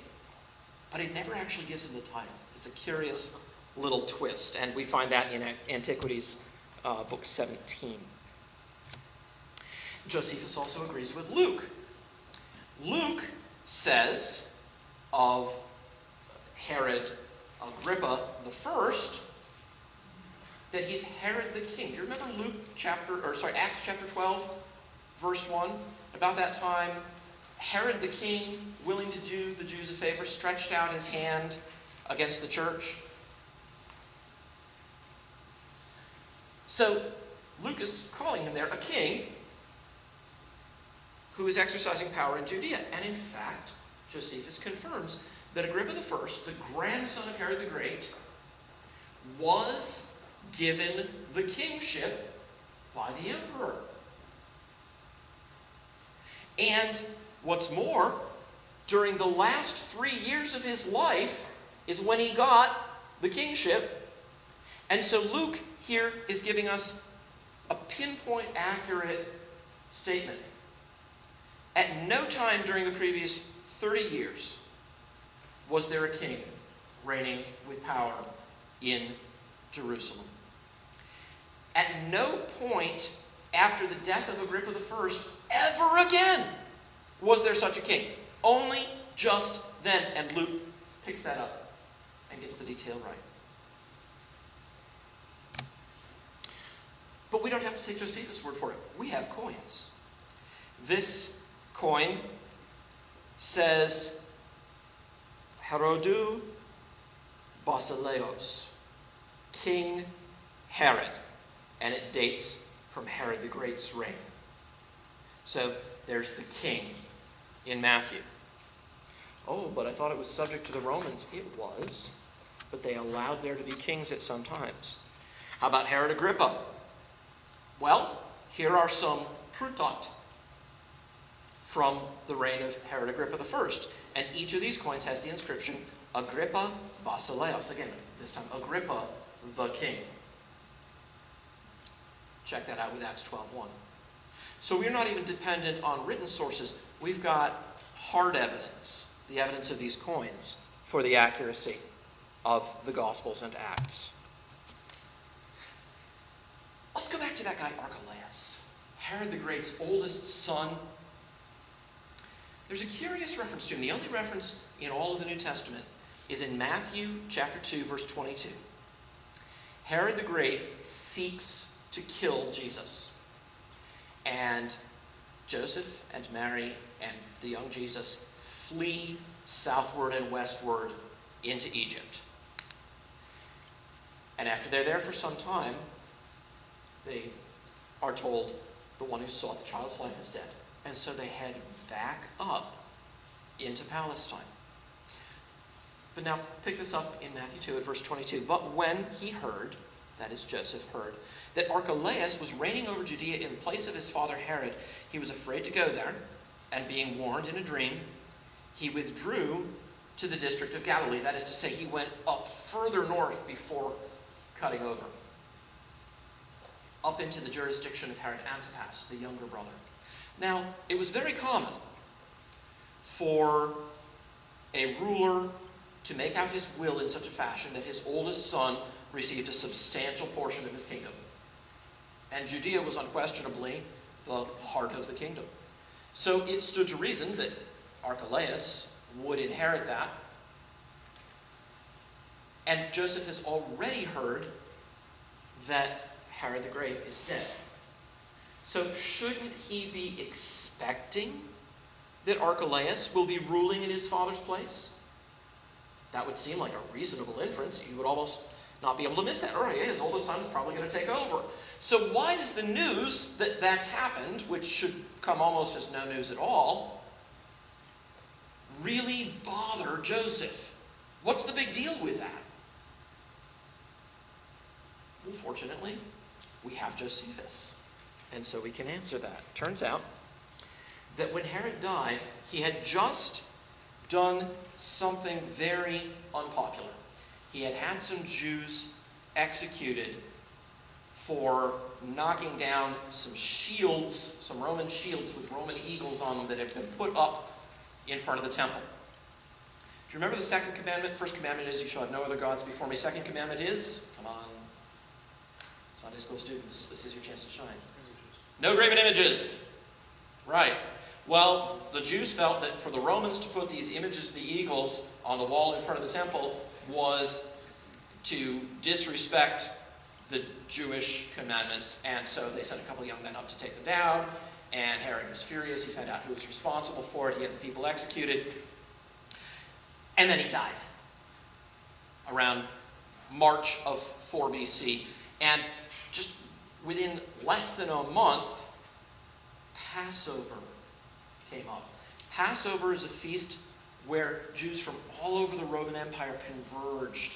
but he never actually gives him the title. It's a curious little twist, and we find that in Antiquities, book 17. Josephus also agrees with Luke. Luke says of Herod Agrippa the first that he's Herod the king. Do you remember Acts chapter 12, verse 1? About that time, Herod the king, willing to do the Jews a favor, stretched out his hand against the church. So Luke is calling him there a king who is exercising power in Judea. And in fact, Josephus confirms that Agrippa I, the grandson of Herod the Great, was given the kingship by the emperor. And what's more, during the last 3 years of his life is when he got the kingship. And so Luke here is giving us a pinpoint accurate statement. At no time during the previous 30 years was there a king reigning with power in Jerusalem. At no point after the death of Agrippa I ever again was there such a king. Only just then. And Luke picks that up and gets the detail right. But we don't have to take Josephus' word for it. We have coins. This coin says Herodou Basileos, King Herod. And it dates from Herod the Great's reign. So there's the king in Matthew. Oh, but I thought it was subject to the Romans. It was, but they allowed there to be kings at some times. How about Herod Agrippa? Well, here are some Prutot from the reign of Herod Agrippa I. And each of these coins has the inscription, Agrippa Basileos. Again, this time, Agrippa the king. Check that out with Acts 12:1. So we're not even dependent on written sources. We've got hard evidence, the evidence of these coins, for the accuracy of the Gospels and Acts. Let's go back to that guy Archelaus, Herod the Great's oldest son. There's a curious reference to him. The only reference in all of the New Testament is in Matthew chapter 2, verse 22. Herod the Great seeks to kill Jesus. And Joseph and Mary and the young Jesus flee southward and westward into Egypt. And after they're there for some time, they are told the one who sought the child's life is dead. And so they head back up into Palestine. But now pick this up in Matthew 2 at verse 22. But when he heard, that is Joseph heard, that Archelaus was reigning over Judea in place of his father Herod, he was afraid to go there, and being warned in a dream, he withdrew to the district of Galilee. That is to say, he went up further north before cutting over, up into the jurisdiction of Herod Antipas, the younger brother. Now, it was very common for a ruler to make out his will in such a fashion that his oldest son received a substantial portion of his kingdom. And Judea was unquestionably the heart of the kingdom. So it stood to reason that Archelaus would inherit that. And Joseph has already heard that Herod the Great is dead. So shouldn't he be expecting that Archelaus will be ruling in his father's place? That would seem like a reasonable inference. You would almost not be able to miss that. All right, his oldest son is probably going to take over. So why does the news that that's happened, which should come almost as no news at all, really bother Joseph? What's the big deal with that? Well, fortunately, we have Josephus, and so we can answer that. Turns out that when Herod died, he had just done something very unpopular. He had had some Jews executed for knocking down some shields, some Roman shields with Roman eagles on them that had been put up in front of the temple. Do you remember the second commandment? First commandment is, you shall have no other gods before me. Second commandment is, come on, Sunday school students, this is your chance to shine. No graven images. Right. Well, the Jews felt that for the Romans to put these images of the eagles on the wall in front of the temple was to disrespect the Jewish commandments. And so they sent a couple of young men up to take them down. And Herod was furious. He found out who was responsible for it. He had the people executed. And then he died around March of 4 BC. And just within less than a month, Passover came up. Passover is a feast where Jews from all over the Roman Empire converged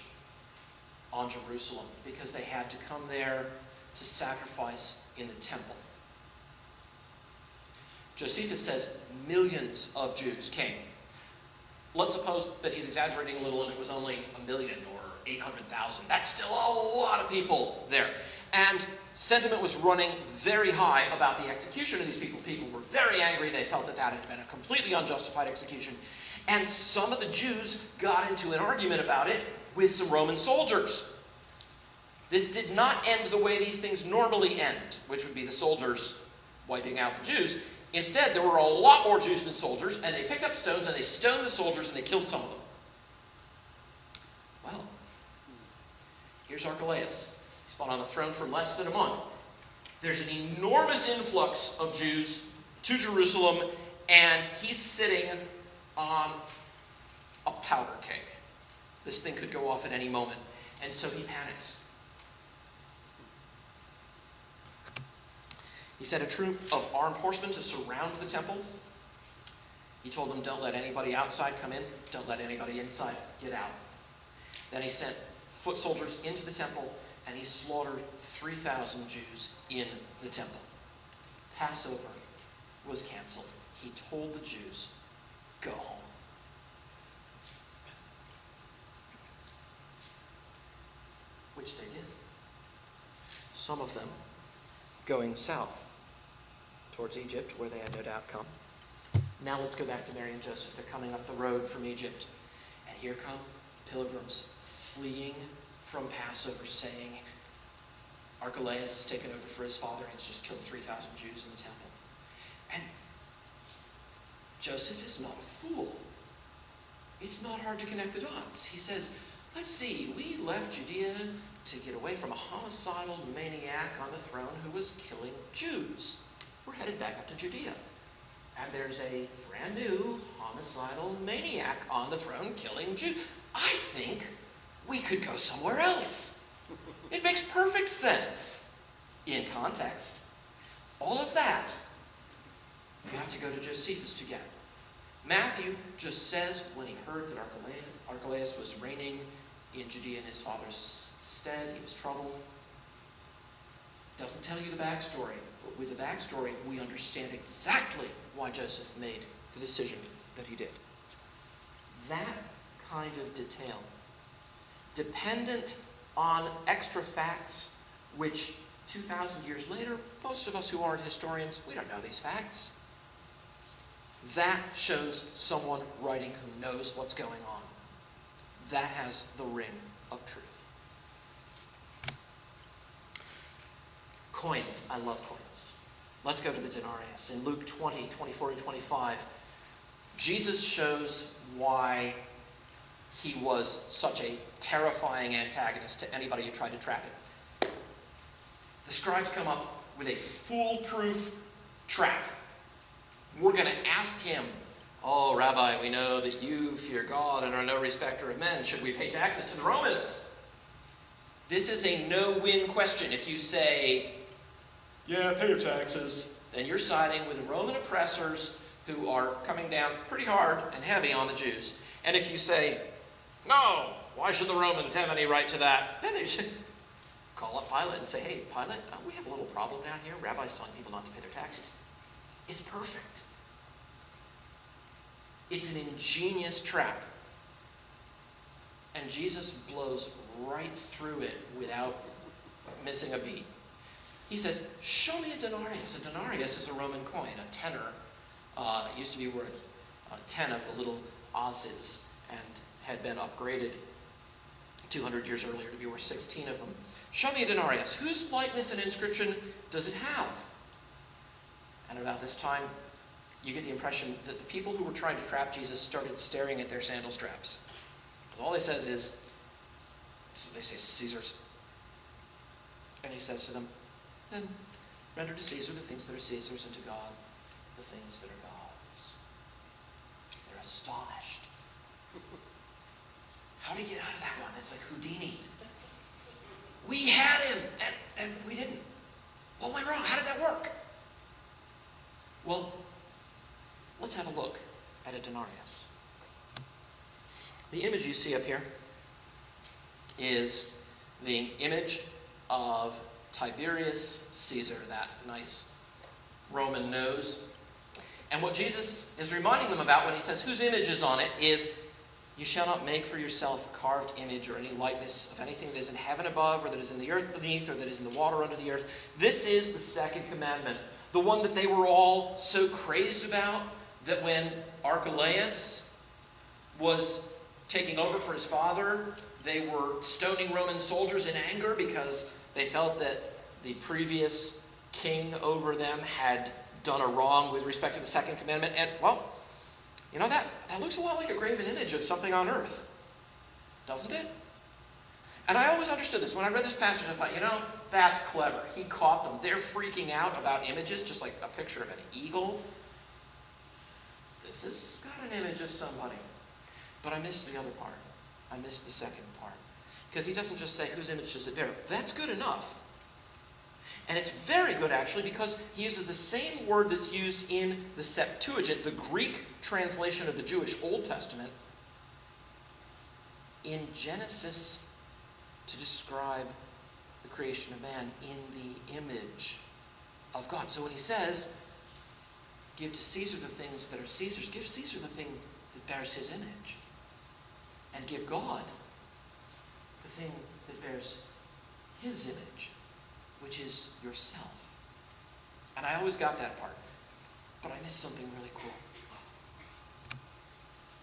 on Jerusalem because they had to come there to sacrifice in the temple. Josephus says millions of Jews came. Let's suppose that he's exaggerating a little and it was only 1 million or 800,000. That's still a lot of people there. And sentiment was running very high about the execution of these people. People were very angry. They felt that that had been a completely unjustified execution. And some of the Jews got into an argument about it with some Roman soldiers. This did not end the way these things normally end, which would be the soldiers wiping out the Jews. Instead, there were a lot more Jews than soldiers, and they picked up stones and they stoned the soldiers and they killed some of them. Well, here's Archelaus. He's been on the throne for less than a month. There's an enormous influx of Jews to Jerusalem, and he's sitting on a powder keg. This thing could go off at any moment. And so he panics. He sent a troop of armed horsemen to surround the temple. He told them, don't let anybody outside come in. Don't let anybody inside get out. Then he sent foot soldiers into the temple, and he slaughtered 3,000 Jews in the temple. Passover was canceled. He told the Jews, go home. Which they did. Some of them going south towards Egypt, where they had no doubt come. Now let's go back to Mary and Joseph. They're coming up the road from Egypt. And here come pilgrims fleeing from Passover, saying, Archelaus has taken over for his father and he's just killed 3,000 Jews in the temple. And Joseph is not a fool. It's not hard to connect the dots. He says, let's see, we left Judea to get away from a homicidal maniac on the throne who was killing Jews. We're headed back up to Judea. And there's a brand new homicidal maniac on the throne killing Jews. I think we could go somewhere else. It makes perfect sense in context. All of that, you have to go to Josephus to get. Matthew just says when he heard that Archelaus was reigning in Judea in his father's stead, he was troubled. Doesn't tell you the backstory, but with the backstory, we understand exactly why Joseph made the decision that he did. That kind of detail, dependent on extra facts, which 2,000 years later, most of us who aren't historians, we don't know these facts. That shows someone writing who knows what's going on. That has the ring of truth. Coins. I love coins. Let's go to the denarius. In Luke 20, 24 and 25, Jesus shows why he was such a terrifying antagonist to anybody who tried to trap him. The scribes come up with a foolproof trap. We're going to ask him, "Oh, Rabbi, we know that you fear God and are no respecter of men. Should we pay taxes to the Romans?" This is a no-win question. If you say, "Yeah, pay your taxes," then you're siding with the Roman oppressors who are coming down pretty hard and heavy on the Jews. And if you say, "No, why should the Romans have any right to that?" then they should call up Pilate and say, "Hey, Pilate, we have a little problem down here. Rabbi's telling people not to pay their taxes." It's perfect. It's an ingenious trap. And Jesus blows right through it without missing a beat. He says, "Show me a denarius." A denarius is a Roman coin, a tenner. It used to be worth 10 of the little asses and had been upgraded 200 years earlier to be worth 16 of them. Show me a denarius. Whose likeness and inscription does it have? And about this time, you get the impression that the people who were trying to trap Jesus started staring at their sandal straps. Because all he says is, they say, "Caesar's." And he says to them, "Then render to Caesar the things that are Caesar's, and to God the things that are God's." They're astonished. How do you get out of that one? It's like Houdini. We had him, and we didn't. What went wrong? How did that work? Well, let's have a look at a denarius. The image you see up here is the image of Tiberius Caesar, that nice Roman nose. And what Jesus is reminding them about when he says, "Whose image is on it?" is, "You shall not make for yourself a carved image or any likeness of anything that is in heaven above, or that is in the earth beneath, or that is in the water under the earth." This is the second commandment. The one that they were all so crazed about that when Archelaus was taking over for his father, they were stoning Roman soldiers in anger because they felt that the previous king over them had done a wrong with respect to the second commandment. And, well, you know, that looks a lot like a graven image of something on earth, doesn't it? And I always understood this. When I read this passage, I thought, that's clever. He caught them. They're freaking out about images, just like a picture of an eagle. This has got an image of somebody. But I missed the other part. I missed the second part. Because he doesn't just say, "Whose image does it bear?" That's good enough. And it's very good, actually, because he uses the same word that's used in the Septuagint, the Greek translation of the Jewish Old Testament, in Genesis to describe the creation of man in the image of God. So when he says, "Give to Caesar the things that are Caesar's," give Caesar the thing that bears his image. And give God the thing that bears his image, which is yourself. And I always got that part. But I missed something really cool.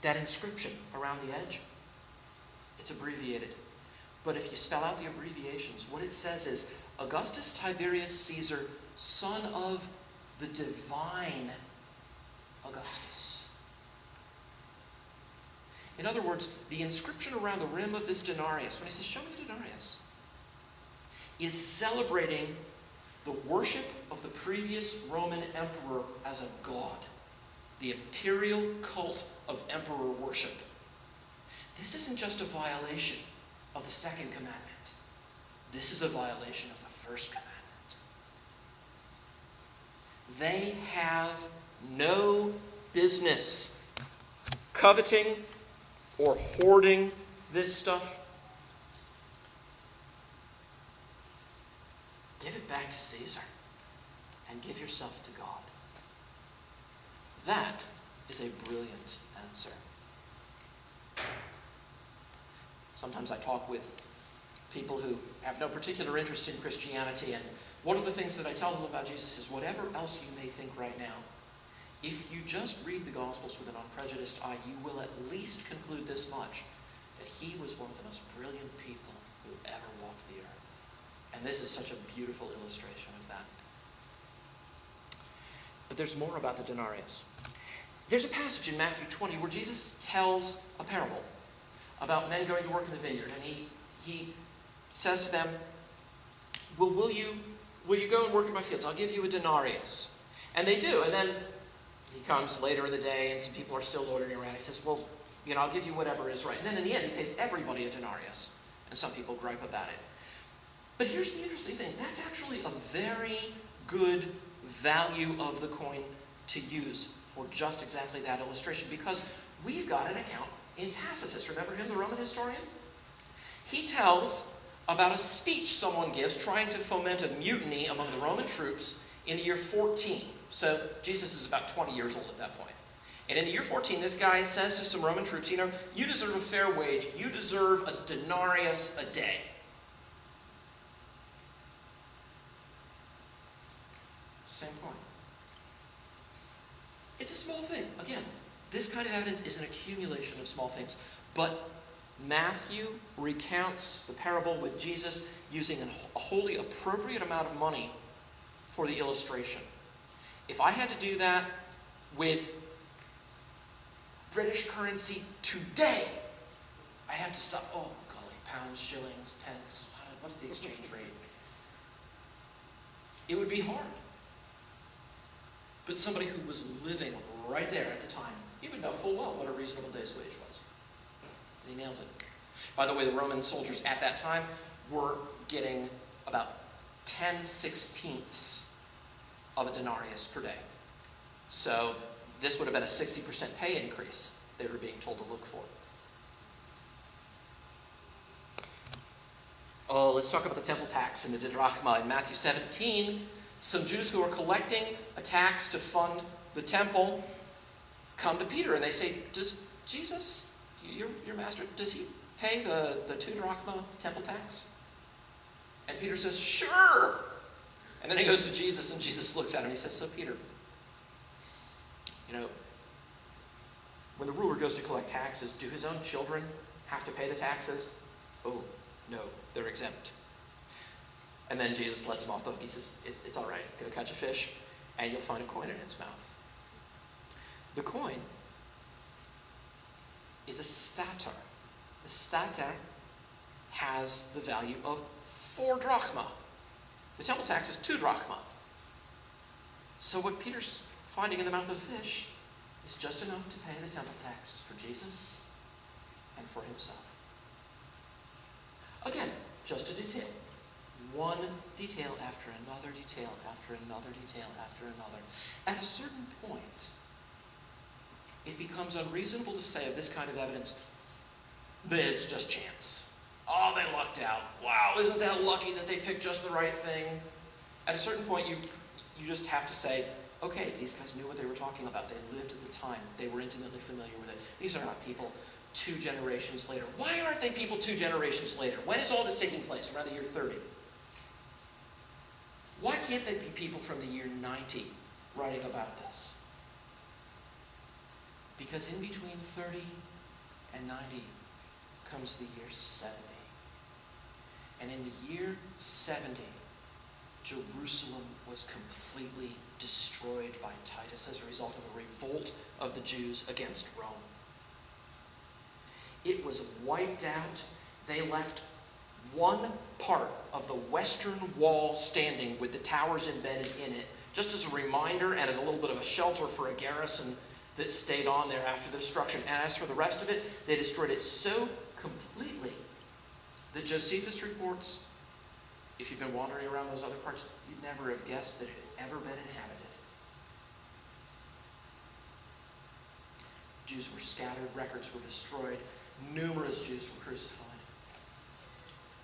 That inscription around the edge, it's abbreviated. But if you spell out the abbreviations, what it says is, "Augustus Tiberius Caesar, son of the divine Augustus." In other words, the inscription around the rim of this denarius, when he says, "Show me the denarius," is celebrating the worship of the previous Roman emperor as a god. The imperial cult of emperor worship. This isn't just a violation of the second commandment. This is a violation of the first commandment. They have no business coveting or hoarding this stuff, give it back to Caesar and give yourself to God. That is a brilliant answer. Sometimes I talk with people who have no particular interest in Christianity, and one of the things that I tell them about Jesus is whatever else you may think right now, if you just read the Gospels with an unprejudiced eye, you will at least conclude this much, that he was one of the most brilliant people who ever walked the earth. And this is such a beautiful illustration of that. But there's more about the denarius. There's a passage in Matthew 20 where Jesus tells a parable about men going to work in the vineyard. And he says to them, will you go and work in my fields? I'll give you a denarius. And they do. And then he comes later in the day and some people are still loitering around. He says, well, I'll give you whatever is right. And then in the end, he pays everybody a denarius. And some people gripe about it. But here's the interesting thing. That's actually a very good value of the coin to use for just exactly that illustration, because we've got an account in Tacitus. Remember him, the Roman historian? He tells about a speech someone gives trying to foment a mutiny among the Roman troops in the year 14. So Jesus is about 20 years old at that point. And in the year 14, this guy says to some Roman troops, you deserve a fair wage. You deserve a denarius a day. Same point. It's a small thing. Again, this kind of evidence is an accumulation of small things. But Matthew recounts the parable with Jesus using a wholly appropriate amount of money for the illustration. If I had to do that with British currency today, I'd have to stop. Oh, golly, pounds, shillings, pence. What's the exchange rate? It would be hard. But somebody who was living right there at the time, he would know full well what a reasonable day's wage was. And he nails it. By the way, the Roman soldiers at that time were getting about 10/16 of a denarius per day. So this would have been a 60% pay increase they were being told to look for. Oh, let's talk about the temple tax and the didrachma. In Matthew 17, some Jews who are collecting a tax to fund the temple come to Peter and they say, does Jesus, your master, does he pay the 2 drachma temple tax? And Peter says, sure. And then he goes to Jesus and Jesus looks at him and he says, so Peter, when the ruler goes to collect taxes, do his own children have to pay the taxes? Oh, no, they're exempt. And then Jesus lets him off the hook. He says, it's all right. Go catch a fish, and you'll find a coin in its mouth. The coin is a stater. The stater has the value of 4 drachma. The temple tax is 2 drachma. So what Peter's finding in the mouth of the fish is just enough to pay the temple tax for Jesus and for himself. Again, just a detail. One detail after another detail after another detail after another. At a certain point, it becomes unreasonable to say of this kind of evidence that it's just chance. Oh, they lucked out. Wow, isn't that lucky that they picked just the right thing? At a certain point, you just have to say, okay, these guys knew what they were talking about. They lived at the time. They were intimately familiar with it. These are not people 2 generations later. Why aren't they people 2 generations later? When is all this taking place? Around the year 30. Why can't they be people from the year 90 writing about this? Because in between 30 and 90 comes the year 70. And in the year 70, Jerusalem was completely destroyed by Titus as a result of a revolt of the Jews against Rome. It was wiped out. They left one part of the western wall standing with the towers embedded in it, just as a reminder and as a little bit of a shelter for a garrison that stayed on there after the destruction. And as for the rest of it, they destroyed it so completely that Josephus reports, if you've been wandering around those other parts, you'd never have guessed that it had ever been inhabited. Jews were scattered, records were destroyed, numerous Jews were crucified.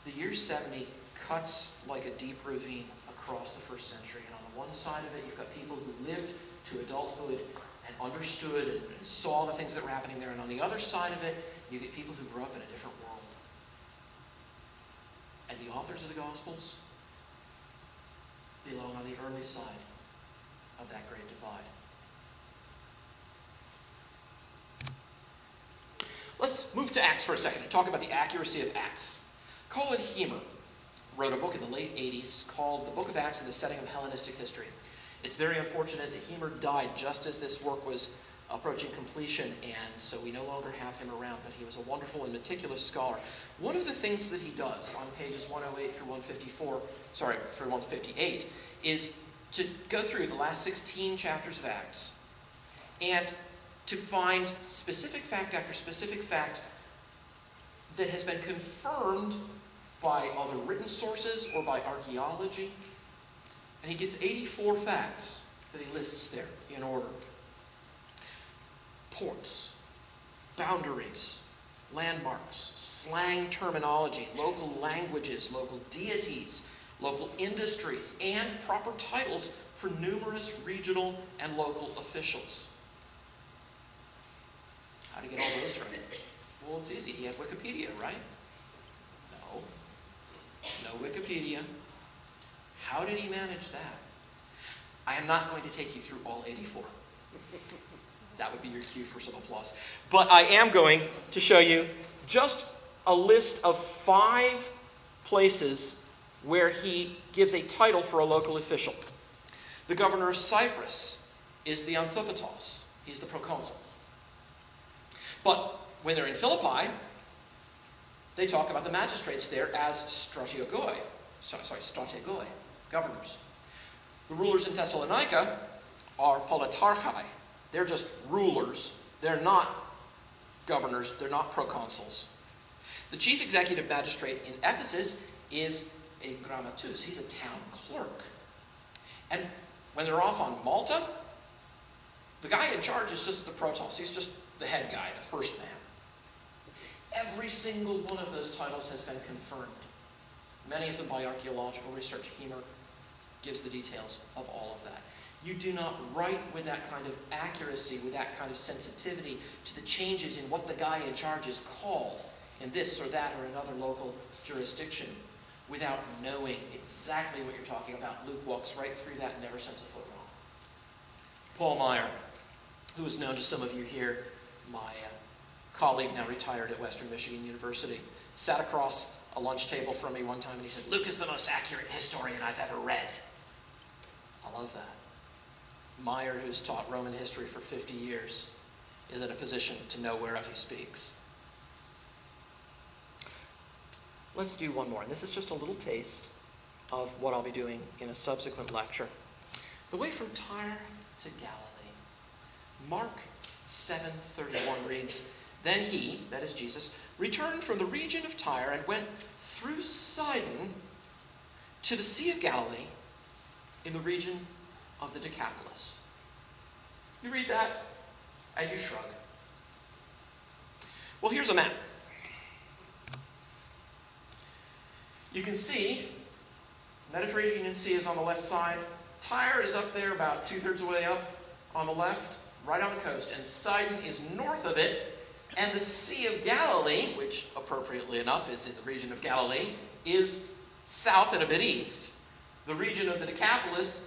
The year 70 cuts like a deep ravine across the first century. And on the one side of it, you've got people who lived to adulthood and understood and saw the things that were happening there. And on the other side of it, you get people who grew up in a different world. And the authors of the Gospels belong on the early side of that great divide. Let's move to Acts for a second and talk about the accuracy of Acts. Colin Hemer wrote a book in the late 80s called The Book of Acts in the Setting of Hellenistic History. It's very unfortunate that Hemer died just as this work was approaching completion, and so we no longer have him around, but he was a wonderful and meticulous scholar. One of the things that he does on pages 108 through 158 is to go through the last 16 chapters of Acts and to find specific fact after specific fact that has been confirmed by other written sources or by archaeology. And he gets 84 facts that he lists there in order. Ports, boundaries, landmarks, slang terminology, local languages, local deities, local industries, and proper titles for numerous regional and local officials. How to get all those right? Well, it's easy. He had Wikipedia, right? No Wikipedia. How did he manage that? I am not going to take you through all 84. That would be your cue for some applause. But I am going to show you just a list of 5 places where he gives a title for a local official. The governor of Cyprus is the Antiquities. He's the proconsul. But when they're in Philippi, they talk about the magistrates there as strategoi, governors. The rulers in Thessalonica are politarchai. They're just rulers. They're not governors. They're not proconsuls. The chief executive magistrate in Ephesus is a grammatus. He's a town clerk. And when they're off on Malta, the guy in charge is just the protos. He's just the head guy, the first man. Every single one of those titles has been confirmed. Many of them by archaeological research. Hemer gives the details of all of that. You do not write with that kind of accuracy, with that kind of sensitivity to the changes in what the guy in charge is called in this or that or another local jurisdiction without knowing exactly what you're talking about. Luke walks right through that and never sends a foot wrong. Paul Meyer, who is known to some of you here, my colleague now retired at Western Michigan University, sat across a lunch table from me one time and he said, "Luke is the most accurate historian I've ever read." I love that. Meyer, who's taught Roman history for 50 years, is in a position to know whereof he speaks. Let's do one more, and this is just a little taste of what I'll be doing in a subsequent lecture. The way from Tyre to Galilee. Mark 7:31 reads, "Then he," that is Jesus, "returned from the region of Tyre and went through Sidon to the Sea of Galilee in the region of the Decapolis." You read that and you shrug. Well, here's a map. You can see the Mediterranean Sea is on the left side. Tyre is up there about 2/3 of the way up on the left, right on the coast. And Sidon is north of it. And the Sea of Galilee, which appropriately enough is in the region of Galilee, is south and a bit east. The region of the Decapolis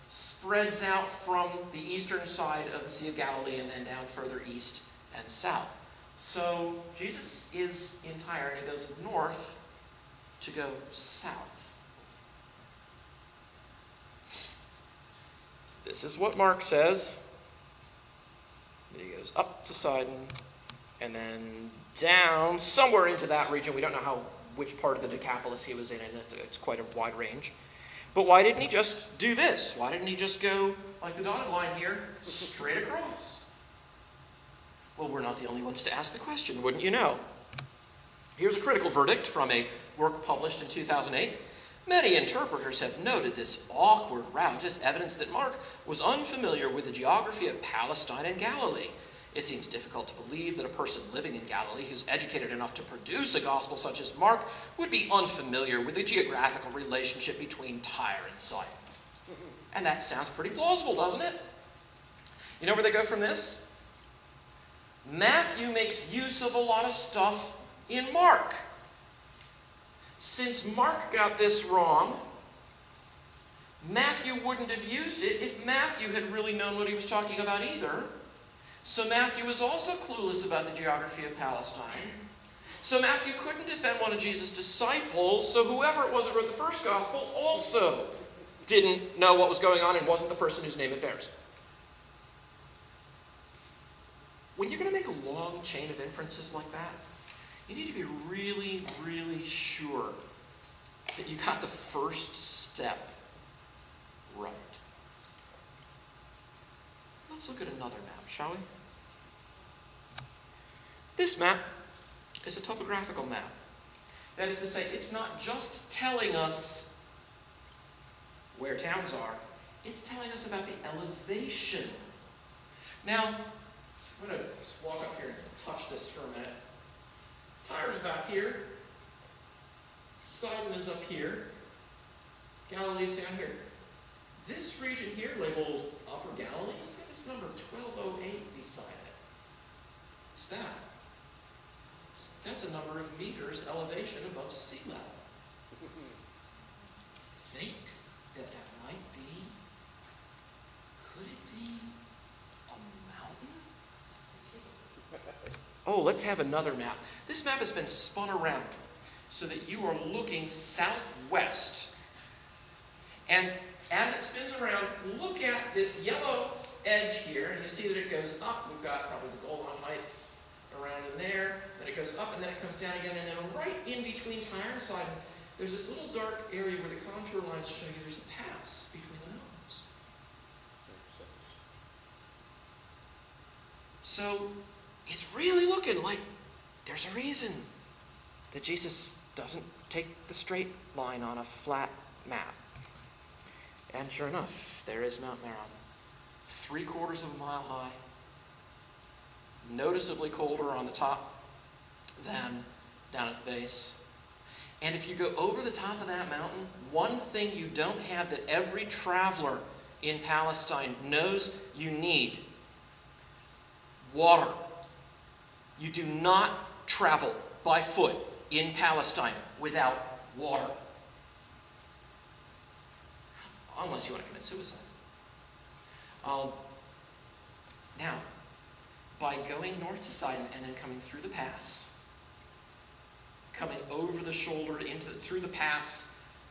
spreads out from the eastern side of the Sea of Galilee and then down further east and south. So Jesus is in Tyre and he goes north to go south. This is what Mark says. He goes up to Sidon and then down somewhere into that region. We don't know which part of the Decapolis he was in, and it's quite a wide range. But why didn't he just do this? Why didn't he just go, like the dotted line here, straight across? Well, we're not the only ones to ask the question, wouldn't you know? Here's a critical verdict from a work published in 2008. Many interpreters have noted this awkward route as evidence that Mark was unfamiliar with the geography of Palestine and Galilee. It seems difficult to believe that a person living in Galilee who's educated enough to produce a gospel such as Mark would be unfamiliar with the geographical relationship between Tyre and Sidon. And that sounds pretty plausible, doesn't it? You know where they go from this? Matthew makes use of a lot of stuff in Mark. Since Mark got this wrong, Matthew wouldn't have used it if Matthew had really known what he was talking about either. So Matthew was also clueless about the geography of Palestine. So Matthew couldn't have been one of Jesus' disciples. So whoever it was that wrote the first gospel also didn't know what was going on and wasn't the person whose name it bears. When you're going to make a long chain of inferences like that, you need to be really, really sure that you got the first step right. Let's look at another map, shall we? This map is a topographical map. That is to say, it's not just telling us where towns are, it's telling us about the elevation. Now, I'm going to just walk up here and touch this for a minute. Tyre's about here. Sidon is up here. Galilee's down here. This region here, labeled Upper Galilee, it's got this number 1208 beside it. What's that? That's a number of meters elevation above sea level. Think that might be, could it be a mountain? Oh, let's have another map. This map has been spun around so that you are looking southwest. And as it spins around, look at this yellow edge here, and you see that it goes up. We've got probably the Golan Heights around in there. Then it goes up, and then it comes down again. And then right in between Tyre and Sidon, there's this little dark area where the contour lines show you there's a pass between the mountains. So it's really looking like there's a reason that Jesus doesn't take the straight line on a flat map. And sure enough, there is Mount Meron, 3/4 of a mile high, noticeably colder on the top than down at the base. And if you go over the top of that mountain, one thing you don't have that every traveler in Palestine knows you need: water. You do not travel by foot in Palestine without water. Unless you want to commit suicide. Now, by going north to Sidon and then coming through the pass, coming over the shoulder through the pass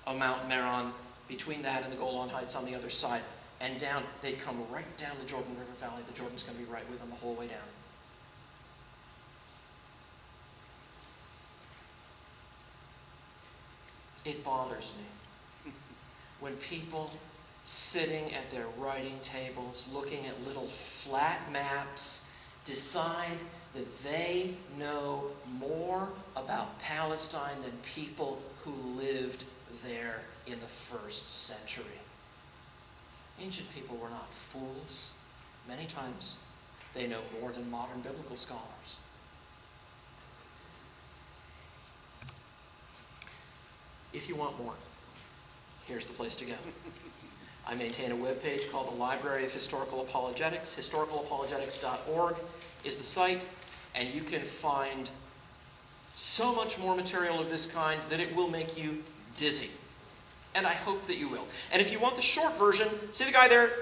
of Mount Meron, between that and the Golan Heights on the other side, and down, they'd come right down the Jordan River Valley. The Jordan's going to be right with them the whole way down. It bothers me when people sitting at their writing tables, looking at little flat maps, decide that they know more about Palestine than people who lived there in the 1st century. Ancient people were not fools. Many times they know more than modern biblical scholars. If you want more, here's the place to go. I maintain a webpage called the Library of Historical Apologetics. Historicalapologetics.org is the site, and you can find so much more material of this kind that it will make you dizzy. And I hope that you will. And if you want the short version, see the guy there,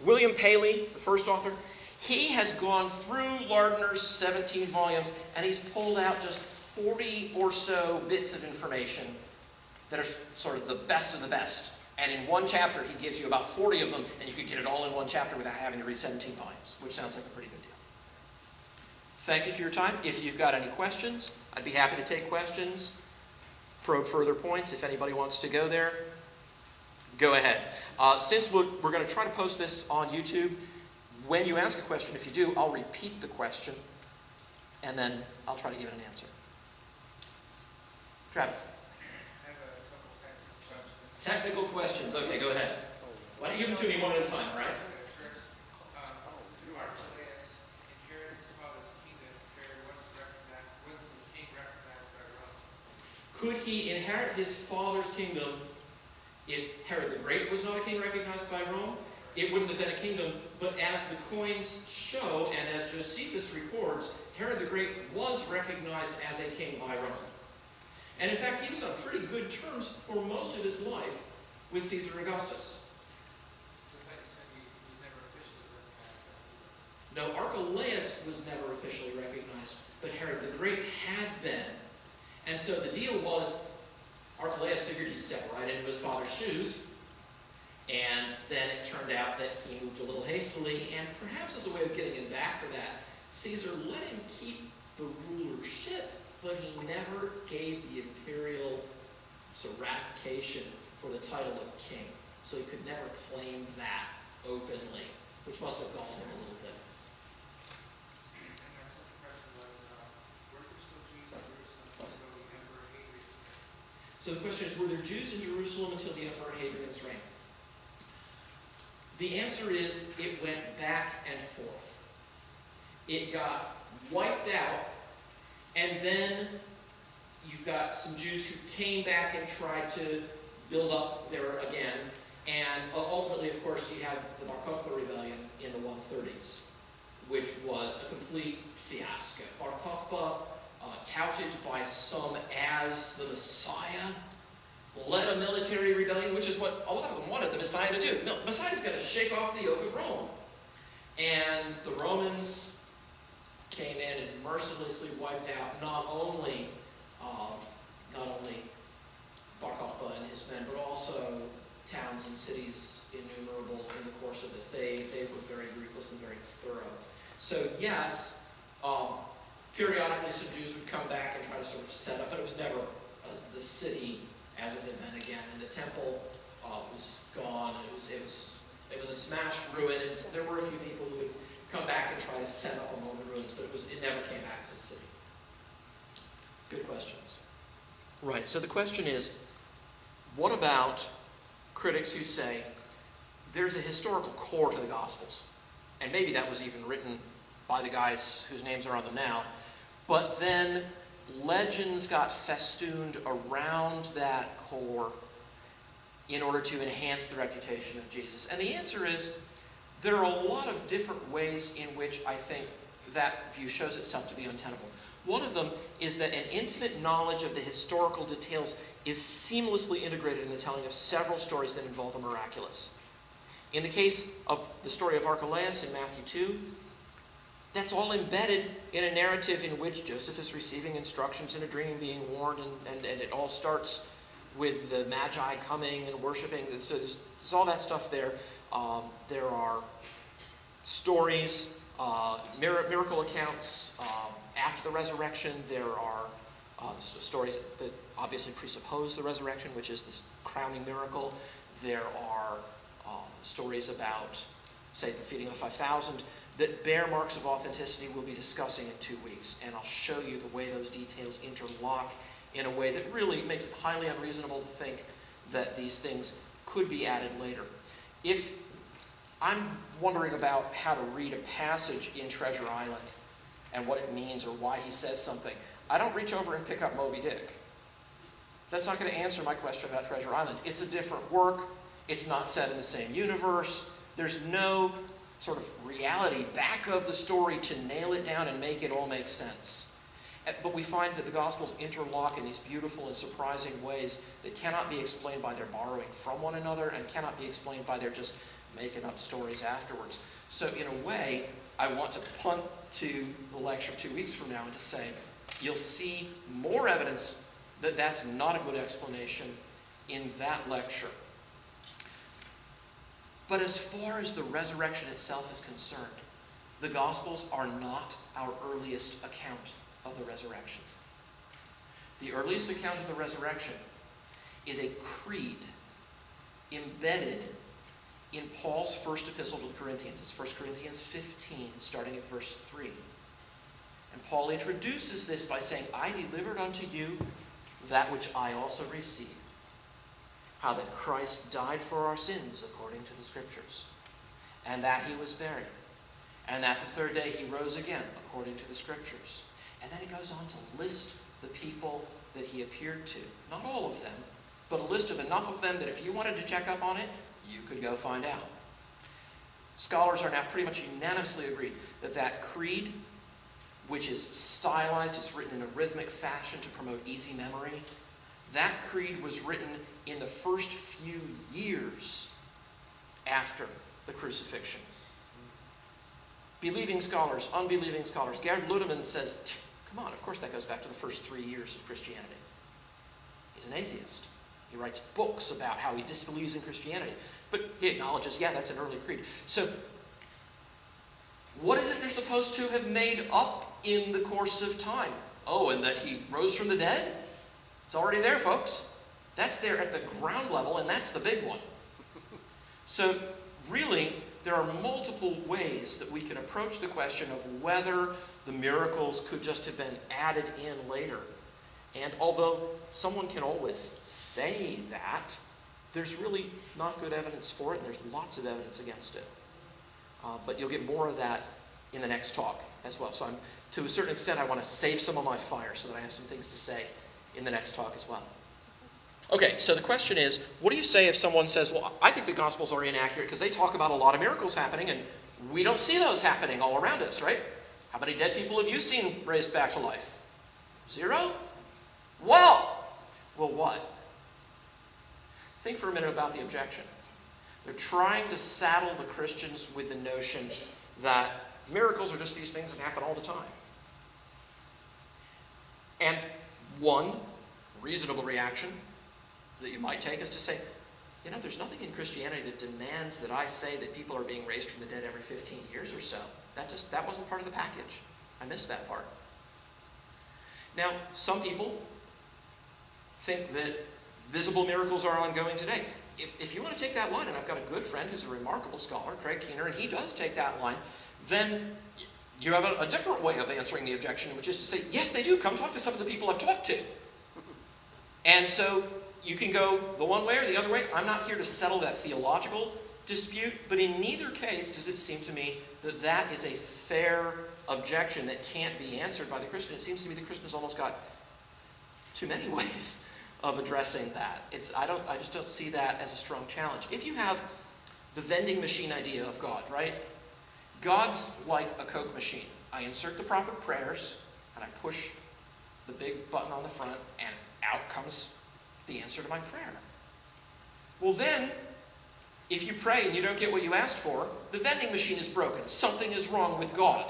William Paley, the first author? He has gone through Lardner's 17 volumes, and he's pulled out just 40 or so bits of information that are sort of the best of the best. And in one chapter, he gives you about 40 of them, and you could get it all in one chapter without having to read 17 volumes, which sounds like a pretty good deal. Thank you for your time. If you've got any questions, I'd be happy to take questions, probe further points. If anybody wants to go there, go ahead. Since we're going to try to post this on YouTube, when you ask a question, if you do, I'll repeat the question, and then I'll try to give it an answer. Travis. Technical questions. Okay, go ahead. Why don't you give them to me one at a time, all right? Archelaus inherits Could he inherit his father's kingdom if Herod the Great was not a king recognized by Rome? It wouldn't have been a kingdom, but as the coins show, and as Josephus records, Herod the Great was recognized as a king by Rome. And in fact, he was on pretty good terms for most of his life with Caesar Augustus. No, Archelaus was never officially recognized, but Herod the Great had been. And so the deal was, Archelaus figured he'd step right into his father's shoes, and then it turned out that he moved a little hastily, and perhaps as a way of getting him back for that, Caesar let him keep the rulership, but he never gave the imperial ratification for the title of king. So he could never claim that openly, which must have galled him a little bit. And my second question was, were there still Jews in Jerusalem until the Emperor Hadrian's reign? So the question is, were there Jews in Jerusalem until the Emperor Hadrian's reign? The answer is, it went back and forth. It got wiped out, and then you've got some Jews who came back and tried to build up there again. And ultimately, of course, you have the Bar Kokhba rebellion in the 130s, which was a complete fiasco. Bar Kokhba, touted by some as the Messiah, led a military rebellion, which is what a lot of them wanted the Messiah to do. No, Messiah's going to shake off the yoke of Rome. And the Romans came in and mercilessly wiped out not only Bar Kokhba and his men, but also towns and cities innumerable in the course of this. They were very ruthless and very thorough. So yes, periodically some Jews would come back and try to sort of set up, but it was never the city as it had been again. And the temple was gone. It was a smashed ruin, and there were a few people who would come back and try to set up among the ruins, but it never came back as a city. Good questions. Right, so the question is, what about critics who say there's a historical core to the Gospels? And maybe that was even written by the guys whose names are on them now. But then legends got festooned around that core in order to enhance the reputation of Jesus. And the answer is, there are a lot of different ways in which I think that view shows itself to be untenable. One of them is that an intimate knowledge of the historical details is seamlessly integrated in the telling of several stories that involve the miraculous. In the case of the story of Archelaus in Matthew 2, that's all embedded in a narrative in which Joseph is receiving instructions in a dream, being warned, and it all starts with the Magi coming and worshiping. So there's all that stuff there. There are stories, miracle accounts after the resurrection. There are stories that obviously presuppose the resurrection, which is this crowning miracle. There are stories about, say, the feeding of the 5,000 that bear marks of authenticity we'll be discussing in 2 weeks. And I'll show you the way those details interlock in a way that really makes it highly unreasonable to think that these things could be added later. If I'm wondering about how to read a passage in Treasure Island and what it means or why he says something, I don't reach over and pick up Moby Dick. That's not going to answer my question about Treasure Island. It's a different work. It's not set in the same universe. There's no sort of reality back of the story to nail it down and make it all make sense. But we find that the Gospels interlock in these beautiful and surprising ways that cannot be explained by their borrowing from one another and cannot be explained by their just making up stories afterwards. So in a way, I want to punt to the lecture 2 weeks from now and to say, you'll see more evidence that that's not a good explanation in that lecture. But as far as the resurrection itself is concerned, the Gospels are not our earliest account of the resurrection. The earliest account of the resurrection is a creed embedded in Paul's first epistle to the Corinthians. It's 1 Corinthians 15, starting at verse 3. And Paul introduces this by saying, I delivered unto you that which I also received, how that Christ died for our sins according to the Scriptures, and that he was buried, and that the third day he rose again according to the Scriptures. And then he goes on to list the people that he appeared to. Not all of them, but a list of enough of them that if you wanted to check up on it, you could go find out. Scholars are now pretty much unanimously agreed that that creed, which is stylized, it's written in a rhythmic fashion to promote easy memory, that creed was written in the first few years after the crucifixion. Believing scholars, unbelieving scholars. Gerd Ludemann says, come on, of course that goes back to the first 3 years of Christianity. He's an atheist. He writes books about how he disbelieves in Christianity. But he acknowledges, yeah, that's an early creed. So, what is it they're supposed to have made up in the course of time? Oh, and that he rose from the dead? It's already there, folks. That's there at the ground level, and that's the big one. So, really, there are multiple ways that we can approach the question of whether the miracles could just have been added in later. And although someone can always say that, there's really not good evidence for it, and there's lots of evidence against it. But you'll get more of that in the next talk as well. So to a certain extent, I want to save some of my fire so that I have some things to say in the next talk as well. Okay, so the question is, what do you say if someone says, well, I think the Gospels are inaccurate because they talk about a lot of miracles happening, and we don't see those happening all around us, right? How many dead people have you seen raised back to life? 0? Well, what? Think for a minute about the objection. They're trying to saddle the Christians with the notion that miracles are just these things that happen all the time. And one reasonable reaction that you might take is to say, you know, there's nothing in Christianity that demands that I say that people are being raised from the dead every 15 years or so. That wasn't part of the package. I missed that part. Now, some people think that visible miracles are ongoing today. If you want to take that line, and I've got a good friend who's a remarkable scholar, Craig Keener, and he does take that line, then you have a different way of answering the objection, which is to say, yes, they do. Come talk to some of the people I've talked to. And so you can go the one way or the other way. I'm not here to settle that theological dispute, but in neither case does it seem to me that that is a fair objection that can't be answered by the Christian. It seems to me the Christian has almost got too many ways of addressing that. I just don't see that as a strong challenge. If you have the vending machine idea of God, right? God's like a Coke machine. I insert the proper prayers, and I push the big button on the front, and out comes the answer to my prayer. Well then, if you pray and you don't get what you asked for, the vending machine is broken. Something is wrong with God.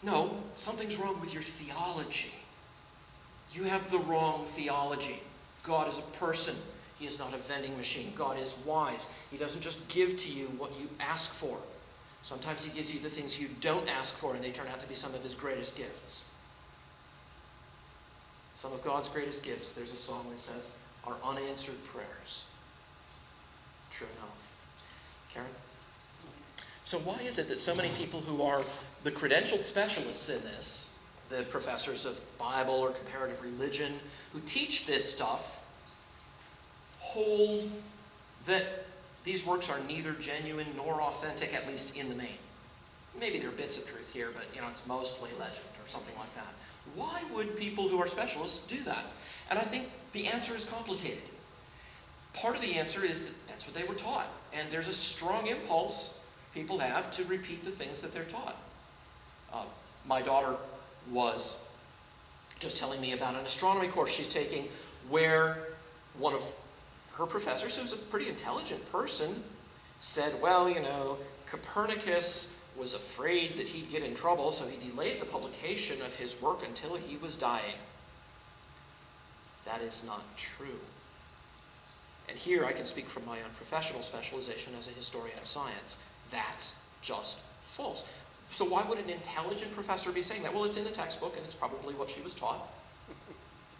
No, something's wrong with your theology. You have the wrong theology. God is a person. He is not a vending machine. God is wise. He doesn't just give to you what you ask for. Sometimes he gives you the things you don't ask for, and they turn out to be some of his greatest gifts. Some of God's greatest gifts, there's a song that says, are unanswered prayers. True enough. Karen? So why is it that so many people who are the credentialed specialists in this, the professors of Bible or comparative religion, who teach this stuff, hold that these works are neither genuine nor authentic, at least in the main? Maybe there are bits of truth here, but it's mostly legend or something like that. Why would people who are specialists do that? And I think the answer is complicated. Part of the answer is that that's what they were taught. And there's a strong impulse people have to repeat the things that they're taught. My daughter was just telling me about an astronomy course she's taking where one of her professors, who's a pretty intelligent person, said, well, Copernicus was afraid that he'd get in trouble, so he delayed the publication of his work until he was dying. That is not true. And here I can speak from my own professional specialization as a historian of science. That's just false. So why would an intelligent professor be saying that? Well, it's in the textbook, and it's probably what she was taught.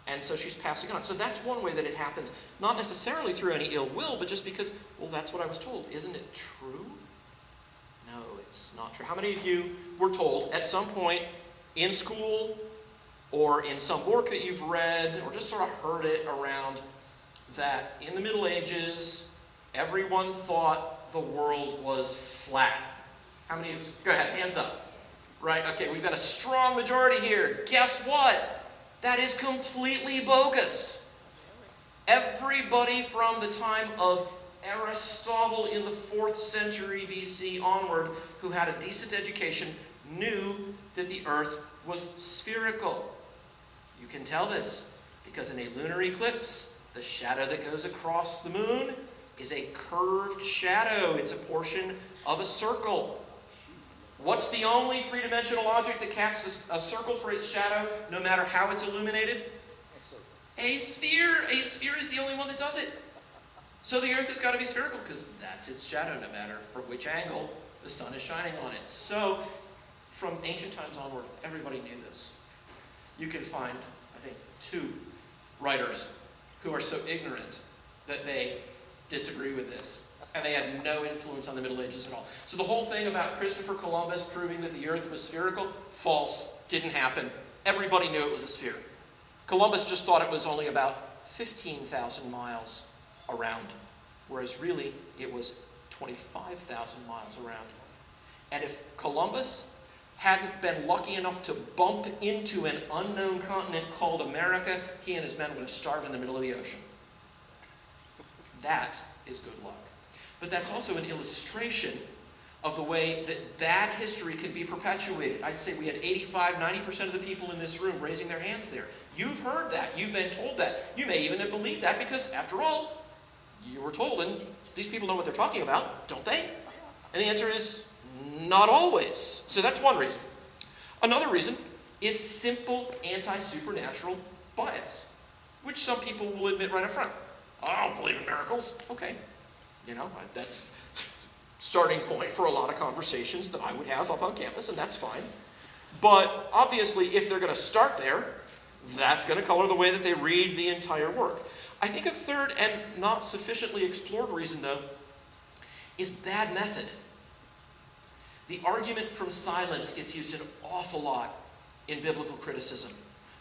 And so she's passing on. So that's one way that it happens. Not necessarily through any ill will, but just because, well, that's what I was told. Isn't it true? No, it's not true. How many of you were told at some point in school or in some work that you've read or just sort of heard it around that in the Middle Ages, everyone thought the world was flat? How many of you? Go ahead, hands up. Right, okay, we've got a strong majority here. Guess what? That is completely bogus. Everybody from the time of Aristotle in the 4th century BC onward who had a decent education knew that the earth was spherical. You can tell this because in a lunar eclipse, the shadow that goes across the moon is a curved shadow. It's a portion of a circle. What's the only three-dimensional object that casts a circle for its shadow, no matter how it's illuminated? A sphere. A sphere is the only one that does it. So the earth has got to be spherical because that's its shadow, no matter from which angle the sun is shining on it. So from ancient times onward, everybody knew this. You can find, I think, 2 writers who are so ignorant that they disagree with this. And they had no influence on the Middle Ages at all. So the whole thing about Christopher Columbus proving that the earth was spherical, false, didn't happen. Everybody knew it was a sphere. Columbus just thought it was only about 15,000 miles around, whereas really it was 25,000 miles around. And if Columbus hadn't been lucky enough to bump into an unknown continent called America, he and his men would have starved in the middle of the ocean. That is good luck. But that's also an illustration of the way that bad history can be perpetuated. I'd say we had 85-90% of the people in this room raising their hands there. You've heard that. You've been told that. You may even have believed that because, after all, you were told, and these people know what they're talking about, don't they? And the answer is, not always. So that's one reason. Another reason is simple anti-supernatural bias, which some people will admit right up front. I don't believe in miracles. Okay. That's starting point for a lot of conversations that I would have up on campus, and that's fine. But obviously, if they're going to start there, that's going to color the way that they read the entire work. I think a third and not sufficiently explored reason, though, is bad method. The argument from silence gets used an awful lot in biblical criticism.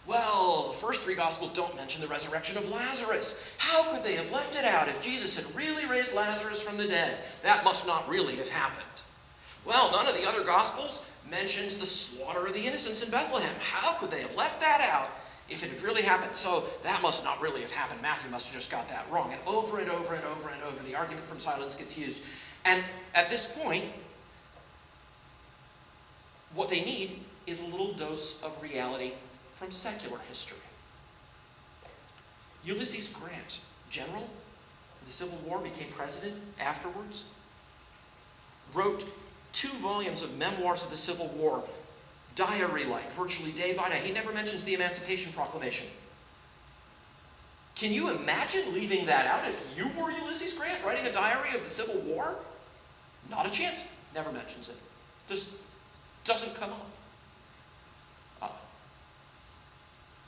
Well, the first 3 Gospels don't mention the resurrection of Lazarus. How could they have left it out if Jesus had really raised Lazarus from the dead? That must not really have happened. Well, none of the other Gospels mentions the slaughter of the innocents in Bethlehem. How could they have left that out if it had really happened? So that must not really have happened. Matthew must have just got that wrong. And over and over and over and over, the argument from silence gets used. And at this point, what they need is a little dose of reality from secular history. Ulysses Grant, general in the Civil War, became president afterwards, wrote 2 volumes of memoirs of the Civil War, diary-like, virtually day by day. He never mentions the Emancipation Proclamation. Can you imagine leaving that out if you were Ulysses Grant writing a diary of the Civil War? Not a chance. Never mentions it. Just doesn't come up.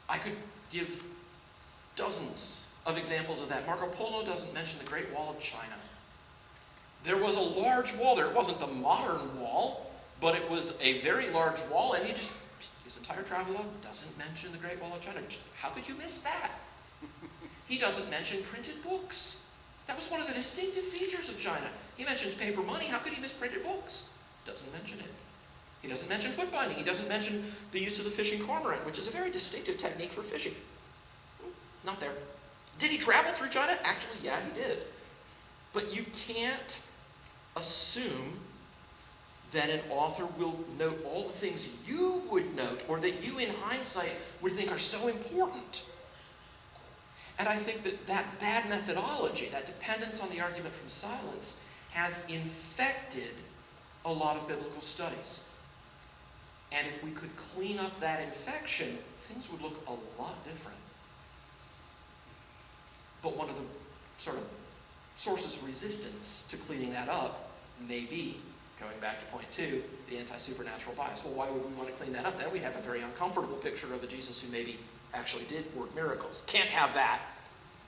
I could give dozens of examples of that. Marco Polo doesn't mention the Great Wall of China. There was a large wall there. It wasn't the modern wall, but it was a very large wall, and his entire travelogue doesn't mention the Great Wall of China. How could you miss that? He doesn't mention printed books. That was one of the distinctive features of China. He mentions paper money. How could he miss printed books? Doesn't mention it. He doesn't mention foot binding. He doesn't mention the use of the fishing cormorant, which is a very distinctive technique for fishing. Not there. Did he travel through China? Actually, yeah, he did. But you can't assume that an author will note all the things you would note or that you, in hindsight, would think are so important. And I think that bad methodology, that dependence on the argument from silence, has infected a lot of biblical studies. And if we could clean up that infection, things would look a lot different. But one of the sort of sources of resistance to cleaning that up may be, going back to point 2, the anti-supernatural bias. Well, why would we want to clean that up? Then we'd have a very uncomfortable picture of a Jesus who maybe actually did work miracles. Can't have that.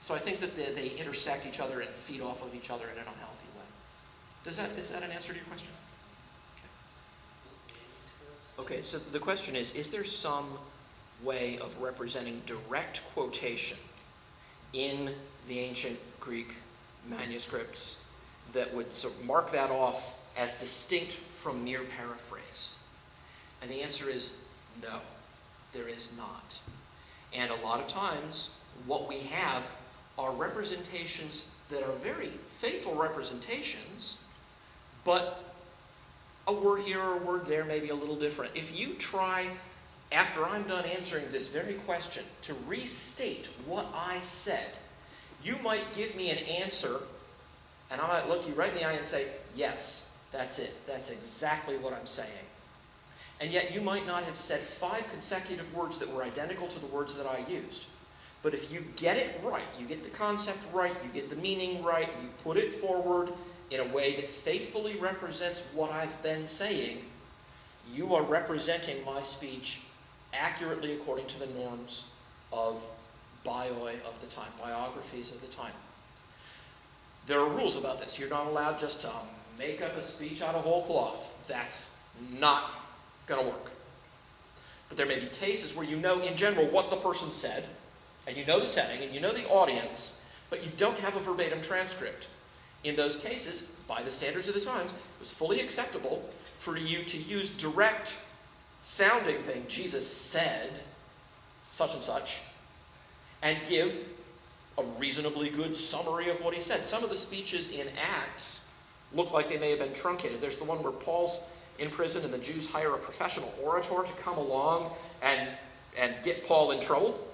So I think that they intersect each other and feed off of each other in an unhealthy way. Is that an answer to your question? Okay, so the question is there some way of representing direct quotation in the ancient Greek manuscripts that would sort of mark that off as distinct from mere paraphrase? And the answer is no, there is not. And a lot of times, what we have are representations that are very faithful representations, but a word here or a word there may be a little different. If you try, after I'm done answering this very question, to restate what I said, you might give me an answer, and I might look you right in the eye and say, yes, that's it. That's exactly what I'm saying. And yet you might not have said 5 consecutive words that were identical to the words that I used. But if you get it right, you get the concept right, you get the meaning right, you put it forward in a way that faithfully represents what I've been saying, you are representing my speech accurately according to the norms of bioi of the time, biographies of the time. There are rules about this. You're not allowed just to make up a speech out of whole cloth. That's not going to work. But there may be cases where you know in general what the person said, and you know the setting, and you know the audience, but you don't have a verbatim transcript. In those cases, by the standards of the times, it was fully acceptable for you to use direct sounding thing. Jesus said such and such, and give a reasonably good summary of what he said. Some of the speeches in Acts look like they may have been truncated. There's the one where Paul's in prison and the Jews hire a professional orator to come along and get Paul in trouble.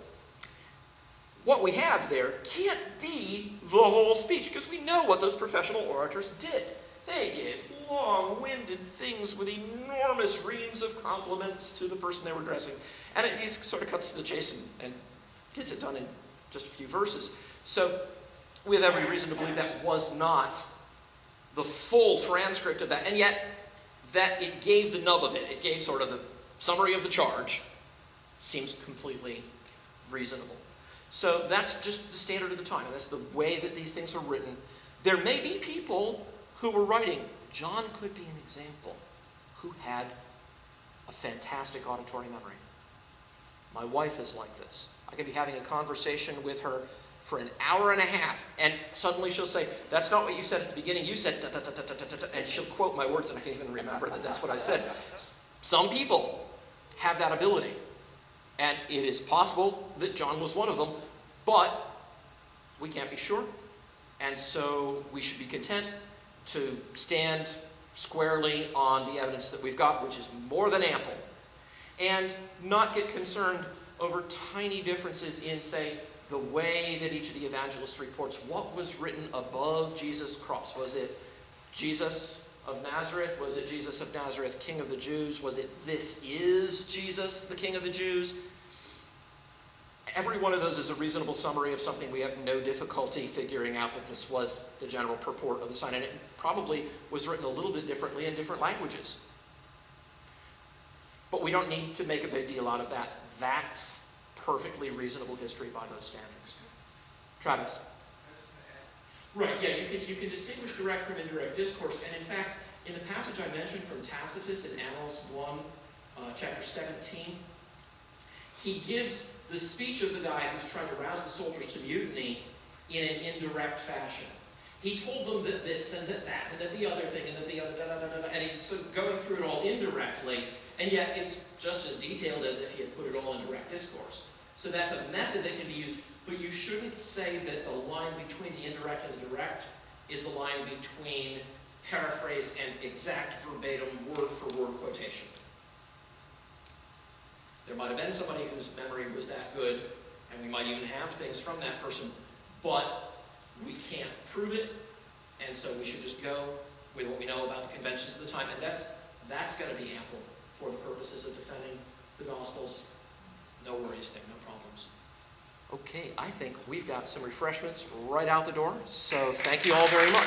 What we have there can't be the whole speech, because we know what those professional orators did. They gave long-winded things with enormous reams of compliments to the person they were addressing. And it sort of cuts to the chase and gets it done in just a few verses. So we have every reason to believe that was not the full transcript of that. And yet, that it gave the nub of it. It gave sort of the summary of the charge. Seems completely reasonable. So that's just the standard of the time. And that's the way that these things are written. There may be people who were writing. John could be an example who had a fantastic auditory memory. My wife is like this. I can be having a conversation with her for an hour and a half, and suddenly she'll say, that's not what you said at the beginning. You said da, da, da, da, da, da, da, and she'll quote my words, and I can't even remember that that's what I said. Some people have that ability. And it is possible that John was one of them, but we can't be sure. And so we should be content to stand squarely on the evidence that we've got, which is more than ample, and not get concerned over tiny differences in, say, the way that each of the evangelists reports what was written above Jesus' cross. Was it Jesus of Nazareth? Was it Jesus of Nazareth, King of the Jews? Was it this is Jesus, the King of the Jews? Every one of those is a reasonable summary of something we have no difficulty figuring out that this was the general purport of the sign. And it probably was written a little bit differently in different languages. But we don't need to make a big deal out of that. That's perfectly reasonable history by those standards. Travis? Right, yeah, you can distinguish direct from indirect discourse. And in fact, in the passage I mentioned from Tacitus in Annals 1, chapter 17, he gives the speech of the guy who's trying to rouse the soldiers to mutiny in an indirect fashion. He told them that this and that and that the other thing and that the other and he's sort of going through it all indirectly, and yet it's just as detailed as if he had put it all in direct discourse. So that's a method that can be used, but you shouldn't say that the line between the indirect and the direct is the line between paraphrase and exact verbatim word-for-word quotation. There might have been somebody whose memory was that good, and we might even have things from that person, but we can't prove it, and so we should just go with what we know about the conventions of the time, and that's going to be ample for the purposes of defending the Gospels. No worries there, no problems. Okay, I think we've got some refreshments right out the door, so thank you all very much.